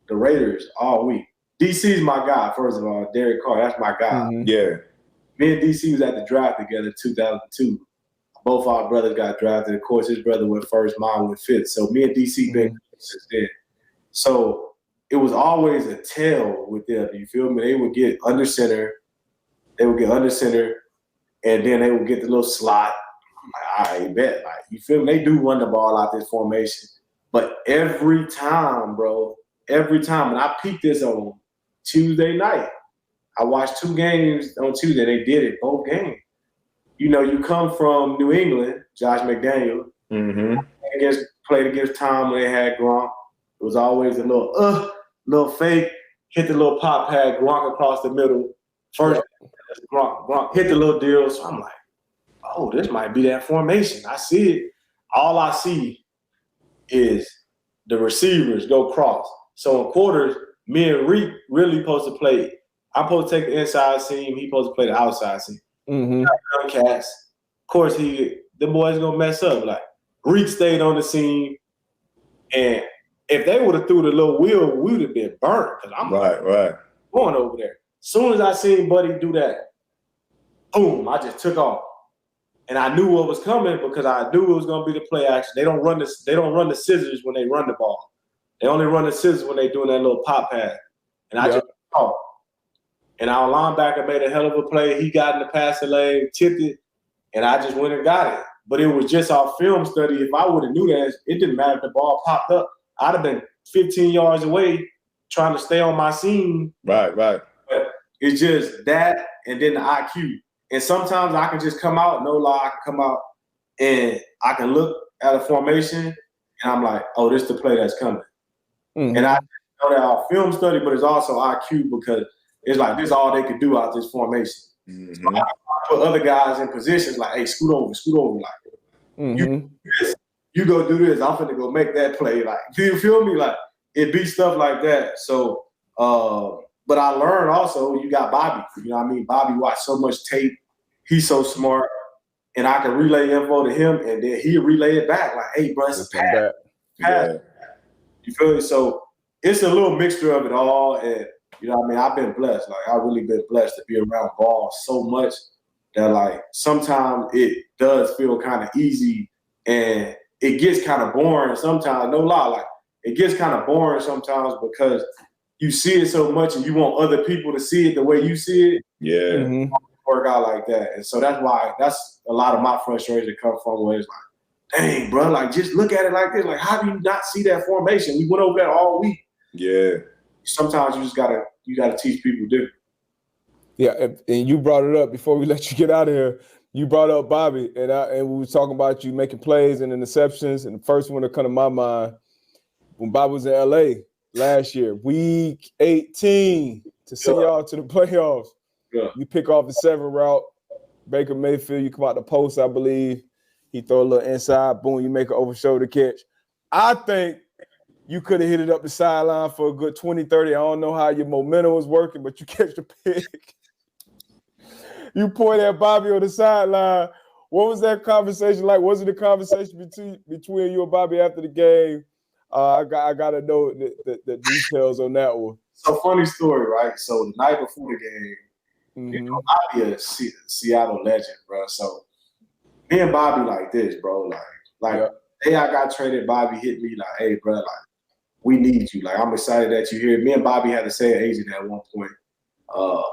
S2: the Raiders all week. DC's my guy, first of all. Derek Carr, that's my guy.
S3: Yeah.
S2: Me and DC was at the draft together in 2002. Both our brothers got drafted. Of course, his brother went first, mine went fifth. So me and DC been since then. So it was always a tell with them. You feel me? They would get under center. And then they would get the little slot. I'm like, I bet. Like, you feel me? They do run the ball out this formation. But every time, bro, and I peeped this on Tuesday night. I watched 2 games on Tuesday. They did it, both games. You come from New England, Josh McDaniel, played against Tom when they had Gronk. It was always a little fake, hit the little pop pad, Gronk across the middle. First, Gronk hit the little deal. So I'm like, oh, this might be that formation. I see it. All I see is the receivers go cross. So in quarters, me and Reek really supposed to play. I'm supposed to take the inside seam. He's supposed to play the outside seam. Young cats. Of course, the boys gonna mess up. Like Reek stayed on the seam, and if they would have threw the little wheel, we would have been burnt. Cause I'm going over there. As soon as I seen Buddy do that, boom! I just took off, and I knew what was coming because I knew it was gonna be the play action. They don't run the scissors when they run the ball. They only run the scissors when they doing that little pop pad. And I just took off. And our linebacker made a hell of a play. He got in the passing lane, tipped it, and I just went and got it. But it was just our film study. If I would have knew that, it didn't matter if the ball popped up. I'd have been 15 yards away trying to stay on my seam.
S3: Right.
S2: But it's just that and then the IQ. And sometimes I can just come out, no lie, I can come out and I can look at a formation, and I'm like, oh, this is the play that's coming.
S5: Mm-hmm.
S2: And I know that our film study, but it's also IQ because it's like this is all they could do out this formation.
S3: Mm-hmm.
S2: So I put other guys in positions like, hey, scoot over. Like, you go do this. I'm finna go make that play. Like, do you feel me? Like, it be stuff like that. So, but I learned also, you got Bobby. You know what I mean? Bobby watched so much tape. He's so smart. And I can relay info to him, and then he'll relay it back. Like, hey, bro, it's a pass.
S3: Yeah.
S2: You feel me? So it's a little mixture of it all. And, you know what I mean? I've been blessed. Like, I've really been blessed to be around ball so much that, like, sometimes it does feel kind of easy and it gets kind of boring sometimes. No lie. Like, it gets kind of boring sometimes because you see it so much and you want other people to see it the way you see it.
S3: Yeah.
S2: Work out like that. And so that's a lot of my frustration come from where it's like, dang, bro, like just look at it like this. Like, how do you not see that formation? We went over that all week.
S3: Yeah.
S2: Sometimes you just gotta teach people different.
S5: Yeah, and you brought it up before we let you get out of here. You brought up Bobby, and we were talking about you making plays and interceptions. And the first one that come to my mind when Bobby was in LA last year, week 18, to send y'all to the playoffs.
S2: Yeah.
S5: You pick off the 7 route, Baker Mayfield, you come out the post, I believe. He throw a little inside, boom, you make an over shoulder catch. I think you could have hit it up the sideline for a good 20, 30. I don't know how your momentum was working, but you catch the pick. You point at Bobby on the sideline. What was that conversation like? Was it a conversation between you and Bobby after the game? I got to know the details on that one.
S2: So funny story, right? So the night before the game, you know, Bobby a Seattle legend, bro. So me and Bobby like this, bro. Like the day I got traded, Bobby hit me like, hey, bro, like, we need you. Like, I'm excited that you're here. Me and Bobby had the same agent at one point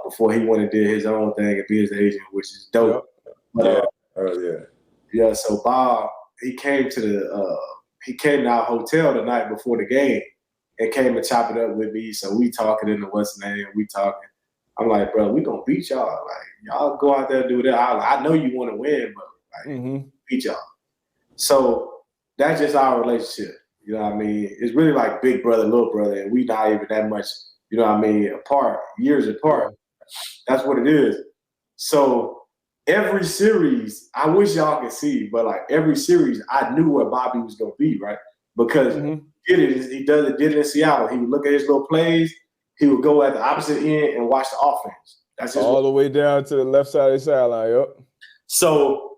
S2: before he went and did his own thing and be his agent, which is dope. But, yeah, so Bob, he came to our hotel the night before the game and came to chop it up with me. So we talking in the what's the name, we talking. I'm like, bro, we gonna beat y'all. Like, y'all go out there and do that. I know you want to win, but like, beat y'all. So that's just our relationship. You know what I mean? It's really like big brother, little brother, and we not even that much, you know what I mean, apart, years apart. That's what it is. So every series, I wish y'all could see, but like every series, I knew where Bobby was gonna be, right? Because he did it in Seattle. He would look at his little plays. He would go at the opposite end and watch the offense. That's just
S5: all the way down to the left side of the sideline. Yep.
S2: So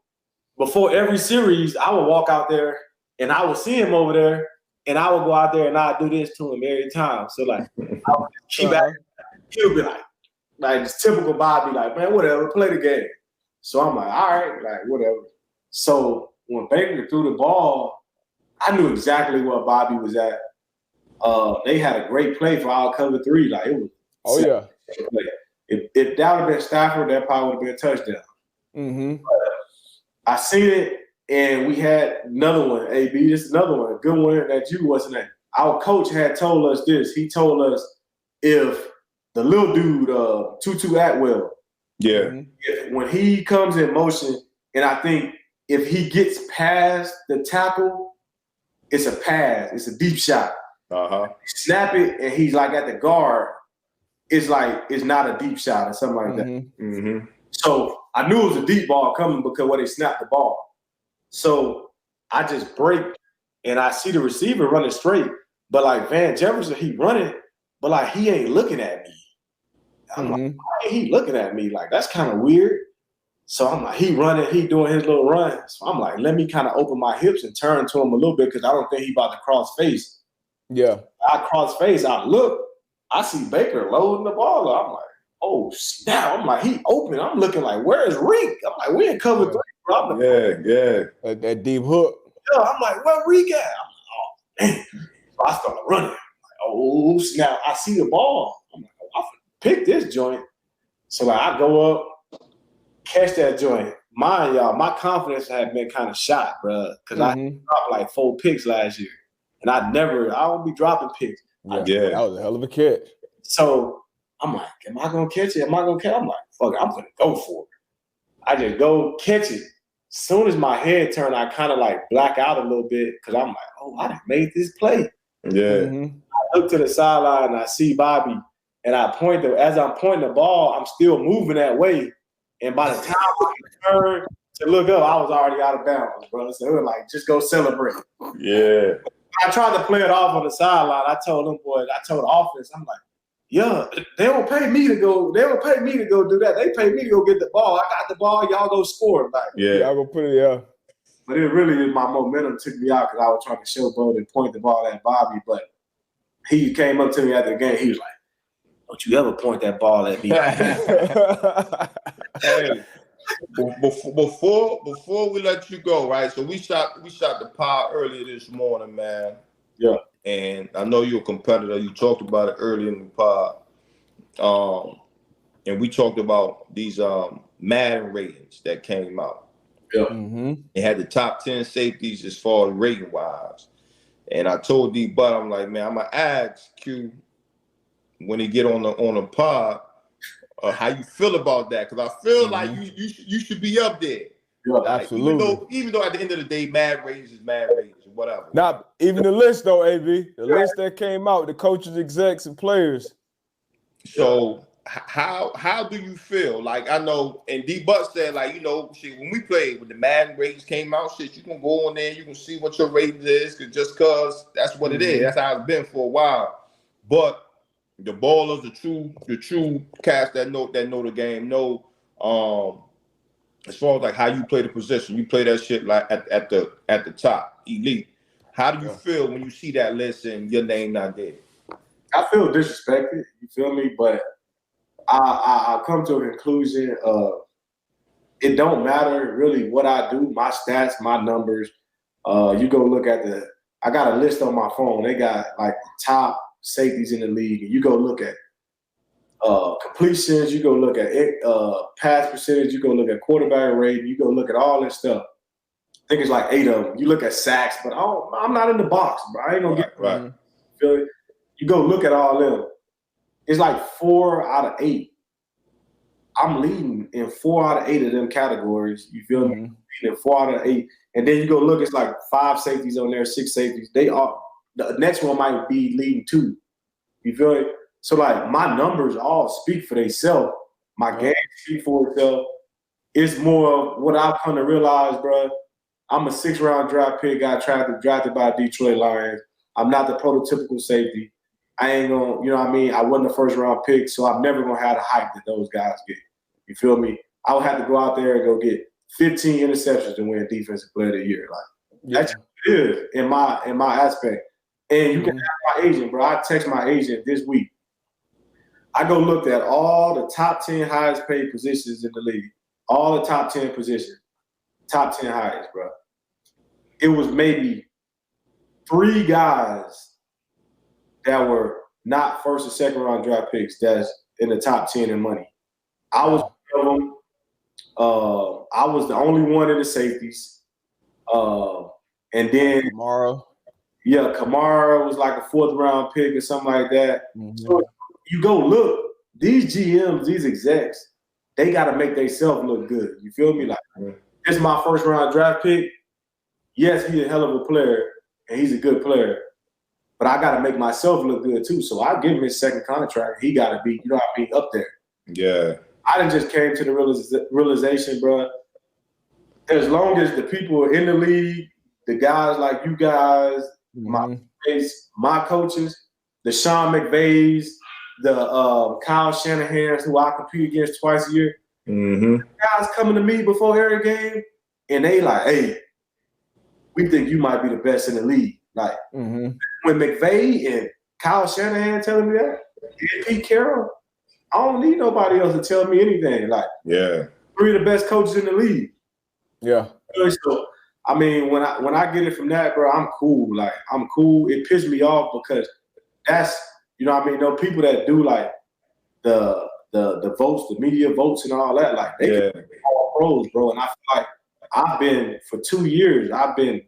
S2: before every series, I would walk out there and I would see him over there, and I would go out there and I'd do this to him every time. So like, I would keep at him. He'll be like this typical Bobby, like, man, whatever, play the game. So I'm like, all right, like whatever. So when Baker threw the ball, I knew exactly where Bobby was at. They had a great play for our cover 3. Like it was. Play. If that would have been Stafford, that probably would have been a touchdown. I seen it, and we had another one. AB, this is another one, a good one that you wasn't at. Our coach had told us this. He told us if the little dude, Tutu Atwell, when he comes in motion, and I think if he gets past the tackle, it's a pass. It's a deep shot. Snap it, and he's like at the guard. It's like it's not a deep shot or something like that. So I knew it was a deep ball coming because when they snapped the ball. So I just break, and I see the receiver running straight, but like Van Jefferson, he running, but like he ain't looking at me. I'm like, why ain't he looking at me? Like that's kind of weird. So I'm like, he running, he doing his little run. So I'm like, let me kind of open my hips and turn to him a little bit because I don't think he about to cross face.
S5: Yeah.
S2: I cross face, I look, I see Baker loading the ball up. I'm like, oh, snap. I'm like, he open. I'm looking like, where's Reek? I'm like, we in cover 3, bro.
S5: That deep hook.
S2: Yeah, I'm like, where Reek at? I'm like, oh, man. So I started running. I'm like, oh, snap. I see the ball. I'm like, oh, I pick this joint. So like, I go up, catch that joint. Mind y'all, my confidence had been kind of shot, bro, because I dropped like 4 picks last year. And I don't be dropping picks.
S5: That was a hell of a catch.
S2: So I'm like, am I going to catch it? I'm like, fuck it, I'm going to go for it. I just go catch it. soon as my head turned, I kind of like black out a little bit because I'm like, oh, I done made this play.
S3: Yeah.
S2: I look to the sideline and I see Bobby, and as I'm pointing the ball, I'm still moving that way. And by the time I turned to look up, I was already out of bounds, bro. So it was like, just go celebrate.
S3: Yeah.
S2: I tried to play it off on the sideline. I told them boys, I told the offense, I'm like, yeah, they don't pay me to go do that. They pay me to go get the ball. I got the ball, y'all go score. Like,
S5: Y'all go put it,
S2: But it really is my momentum took me out because I was trying to showboat and point the ball at Bobby. But he came up to me after the game. He was like, don't you ever point that ball at me.
S3: Hey, before we let you go, right? So we shot the pod earlier this morning, man.
S2: Yeah.
S3: And I know you're a competitor. You talked about it earlier in the pod. And we talked about these Madden ratings that came out.
S2: Yeah.
S3: It had the top 10 safeties as far as rating wise. And I told D Bud, I'm like, man, I'm gonna ask Q when he get on the pod how you feel about that, because I feel like you should be up there.
S2: Yeah,
S3: like,
S5: absolutely.
S3: Even though at the end of the day, Mad Ratings is Mad Ratings or whatever.
S5: Not even the list though, AB. The list that came out, the coaches, execs, and players.
S3: So how do you feel? Like, I know, and D Butt said, like, you know, shit, when we played, when the Madden ratings came out, shit, you can go on there, you can see what your rating is, cause that's what it is. That's how it's been for a while. But the ballers, the true cats that know the game know, as far as like how you play the position, you play that shit like at the top, elite. How do you feel when you see that list and your name not there?
S2: I feel disrespected, you feel me? But I come to a conclusion of it don't matter really what I do, my stats, my numbers. You go look at I got a list on my phone. They got like the top safeties in the league. And you go look at completions, you go look at pass percentage, you go look at quarterback rate, you go look at all this stuff. I think it's like 8 of them. You look at sacks, but I'm not in the box, bro. I ain't gonna get
S3: right.
S2: Feel it? You go look at all them. It's like 4 out of 8. I'm leading in 4 out of 8 of them categories. You feel me? In 4 out of 8. And then you go look, it's like 5 safeties on there, 6 safeties. They are the next one might be leading 2. You feel it? So like my numbers all speak for themselves. My game speak for itself. It's more of what I've come to realize, bro. I'm a 6th-round draft pick, got drafted by Detroit Lions. I'm not the prototypical safety. I ain't gonna, you know what I mean? I wasn't a 1st-round pick, so I'm never gonna have the hype that those guys get. You feel me? I would have to go out there and go get 15 interceptions to win Defensive Player of the Year. Like that's good in my aspect. And you can ask my agent, bro. I text my agent this week. I go looked at all the top 10 highest paid positions in the league. All the top 10 positions. Top 10 highest, bro. It was maybe 3 guys that were not 1st or 2nd round draft picks that's in the top 10 in money. I was one of them. I was the only one in the safeties. And then
S5: Tomorrow.
S2: Yeah, Kamara was like a 4th round pick or something like that. So you go look, these GMs, these execs, they got to make themselves look good. You feel me? Like, this is my 1st round draft pick. Yes, he's a hell of a player, and he's a good player. But I got to make myself look good too. So I give him his 2nd contract. He got to be, you know what I mean, up there.
S3: Yeah.
S2: I done just came to the realization, bro. As long as the people in the league, the guys like you guys, my coaches, the Sean McVays, the Kyle Shanahan's, who I compete against twice a year, guys coming to me before every game, and they like, hey, we think you might be the best in the league. Like, when McVay and Kyle Shanahan telling me that, and Pete Carroll, I don't need nobody else to tell me anything. Like, 3 of the best coaches in the league.
S5: Yeah.
S2: So, I mean, when I get it from that, bro, I'm cool. Like, I'm cool. It pissed me off because that's, you know what I mean, those people that do like the votes, the media votes and all that, like they can be all pros, bro. And I feel like I've been for 2 years, I've been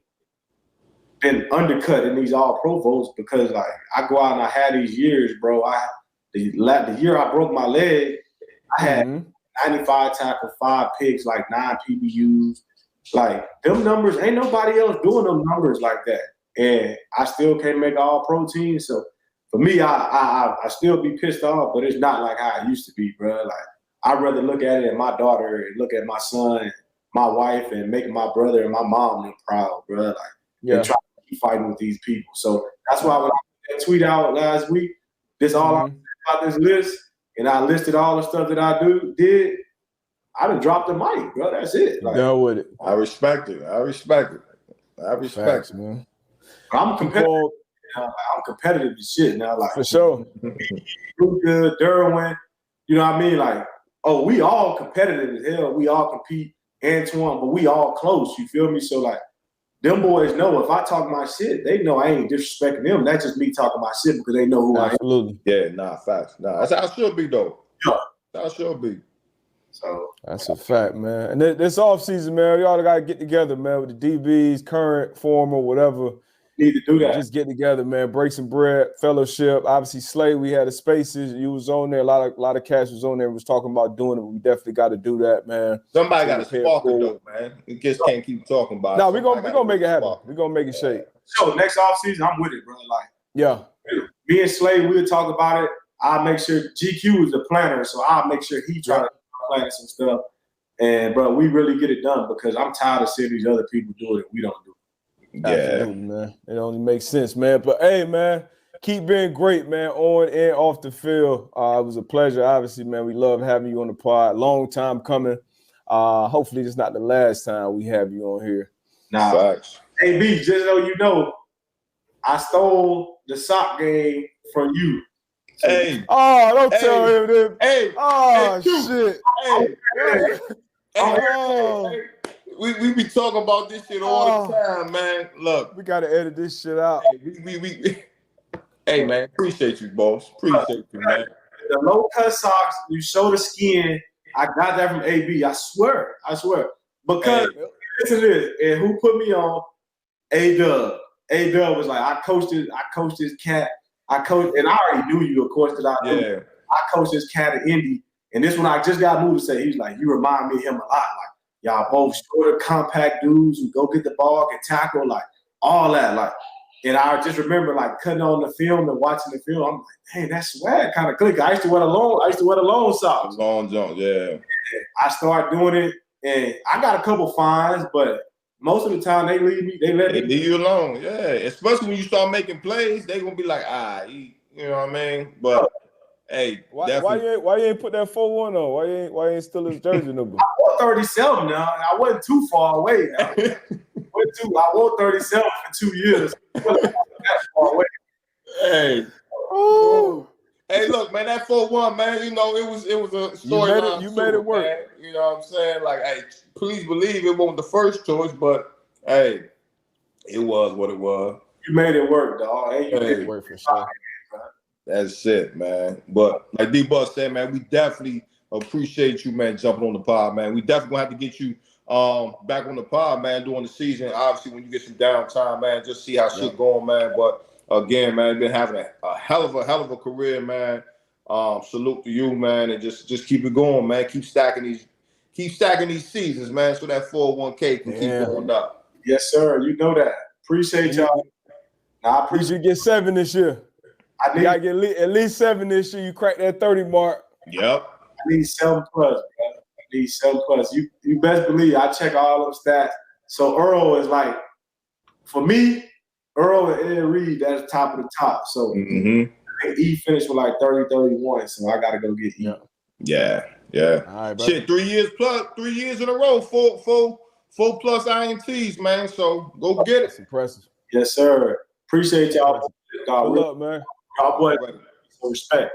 S2: undercut in these all pro votes because like I go out and I had these years, bro. The year I broke my leg, I had 95 tackles, 5 picks, like 9 PBUs. Like, them numbers, ain't nobody else doing them numbers like that. And I still can't make all pro teams. So for me, I still be pissed off, but it's not like how it used to be, bro. Like, I'd rather look at it at my daughter and look at my son and my wife and make my brother and my mom them proud, bro. Like, and try to keep fighting with these people. So that's why when I put that tweet out last week, this all I said about this list, and I listed all the stuff that I did, I done dropped the mic, bro. That's it. Like,
S5: done with it.
S3: I respect it,
S5: Facts, man.
S2: I'm competitive. I'm competitive as shit now. Like,
S5: for sure.
S2: Luka, Derwin, you know what I mean? Like, oh, we all competitive as hell. We all compete, Antoine, but we all close. You feel me? So, like, them boys know if I talk my shit, they know I ain't disrespecting them. That's just me talking my shit because they know who I am.
S5: Absolutely.
S3: Yeah, facts. That's how it should be, though.
S2: Yeah.
S3: That should be.
S2: So
S5: that's a fact, man. And this offseason, man, y'all got to get together, man, with the DBs, current, former, whatever.
S2: Need to do that.
S5: Just get together, man. Break some bread, fellowship. Obviously, Slay, we had the spaces. You was on there. A lot of cats was on there. Was talking about doing it. We definitely got to do that, man.
S3: Somebody got to spark it, though, man. We just can't keep talking about it.
S5: No, we're gonna make it happen. We're gonna make it shake.
S2: So next offseason, I'm with it, bro. Like,
S5: yeah.
S2: Me and Slay, we'll talk about it. I'll make sure GQ is the planner, so I'll make sure he try to plan some stuff. And, bro, we really get it done because I'm tired of seeing these other people do it and we don't do it.
S3: Yeah,
S5: absolutely, man. It only makes sense, man. But hey, man, keep being great, man, on and off the field. It was a pleasure. Obviously, man, we love having you on the pod. Long time coming. Hopefully, it's not the last time we have you on here.
S2: Nah, facts. Hey, B, just so you know, I stole the sock game from you.
S3: Hey.
S5: Oh, don't tell him this.
S3: Hey.
S5: Oh, shit.
S3: Hey. We be talking about this shit all the time, man. Look,
S5: we gotta edit this shit out.
S3: Hey, man, appreciate you, boss. Appreciate you, man.
S2: The low cut socks, you show the skin. I got that from AB. I swear. Because listen to this, and who put me on? A-Dub. A-Dub was like, I coached this cat. And I already knew you, of course, because I coached this cat at Indy. And this one I just got moved to say, he's like, you remind me of him a lot. Like, y'all both shorter, compact dudes who go get the ball, can tackle, like all that. Like, and I just remember like cutting on the film and watching the film. I'm like, dang, that swag kind of click. I used to wear the long socks.
S3: Long jump, yeah.
S2: I started doing it, and I got a couple fines, but most of the time they leave me. They leave
S3: you alone, yeah. Especially when you start making plays, they gonna be like, you know what I mean? But hey,
S5: why you ain't put that 4-1 on? Why you ain't still his jersey number?
S2: I wore 37 now. I wasn't too far away now. I wore 37 for 2 years. I wasn't that far away.
S3: Hey.
S5: Oh.
S3: Hey, look, man, that 4-1, man, you know, it was a storyline.
S5: You made it work.
S3: Man. You know what I'm saying? Like, hey, please believe it wasn't the first choice, but hey, it was what it was.
S2: You made it work, dog. Hey, you made it work
S5: for sure.
S3: That's it, man. But like D-Bus said, man, we definitely appreciate you, man, jumping on the pod, man. We definitely gonna have to get you back on the pod, man, during the season. Obviously, when you get some downtime, man, just see how shit going, man. But again, man, been having a hell of a career, man. Salute to you, man, and just keep it going, man. Keep stacking these seasons, man, so that 401k can keep going up.
S2: Yes, sir. You know that. Appreciate y'all.
S5: I appreciate you get 7 this year. You gotta get at least 7 this year. You crack that 30 mark.
S3: Yep.
S2: I need 7+, bro. I need 7+. You best believe I check all them stats. So Earl is like, for me, Earl and Ed Reed, that's top of the top. So I think E finished with like 30, 31. So I gotta go get E.
S3: Yeah.
S5: All right,
S3: shit, 3 years in a row, four plus INTs, man. So go get it.
S5: That's impressive.
S2: Yes, sir. Appreciate y'all.
S5: Good luck, man.
S2: Y'all boy, some respect.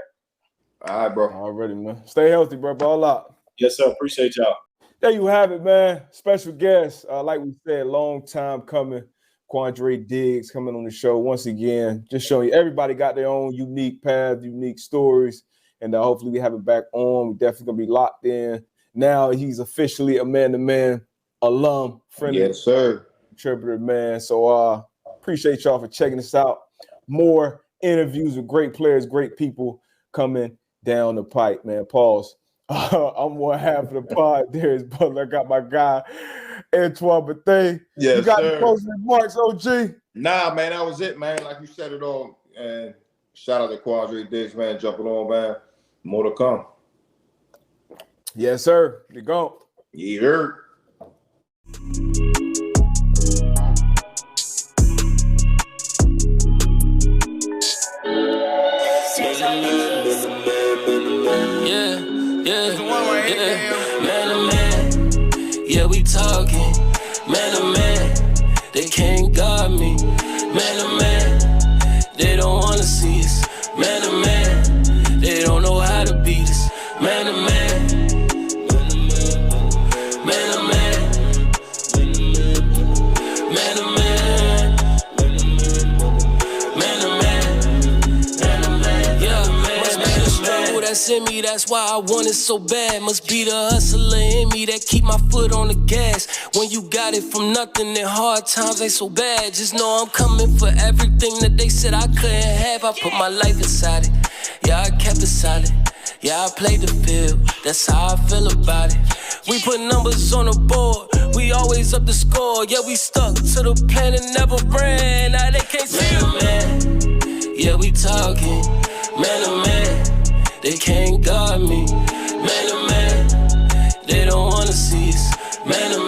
S3: All right, bro.
S5: Already, man. Stay healthy, bro. Ball out.
S2: Yes, sir. Appreciate y'all.
S5: There you have it, man. Special guest. Like we said, long time coming. Quandre Diggs coming on the show once again. Just showing you everybody got their own unique path, unique stories. And hopefully we have it back on. We're definitely going to be locked in. Now he's officially a man-to-man alum, friend.
S3: Yes, sir.
S5: Contributor, man. So appreciate y'all for checking us out. More interviews with great players, great people coming down the pipe, man. Pause. I'm one half of the pod. Darius Butler. I got my guy, Antoine Bethea.
S3: Yes,
S5: you got
S3: sir.
S5: the closing remarks, OG?
S3: Nah, man, that was it, man. Like you said it all. And shout out to Quandre Diggs, man, jumping on, man. More to come.
S5: Yes, sir. You go.
S3: You heard.
S4: Man to man, yeah, we talking. Man to man, they can't guard me. Man to man, they don't wanna see us. Man to man, they don't know how to beat us. Man to man, man to man, man to man, man to man, yeah, man. Must be the struggle that's in me, that's why I want it so bad. Must be the hustler in me that keep my foot on the gas. When you got it from nothing and hard times ain't so bad, just know I'm coming for everything that they said I couldn't have. I put my life inside it, yeah, I kept it solid. Yeah, I played the field, that's how I feel about it. We put numbers on the board, we always up the score. Yeah, we stuck to the plan and never ran. Now they can't see it, man. Yeah, we talking, man to man, they can't guard me. Man to man, they don't wanna see us. Man to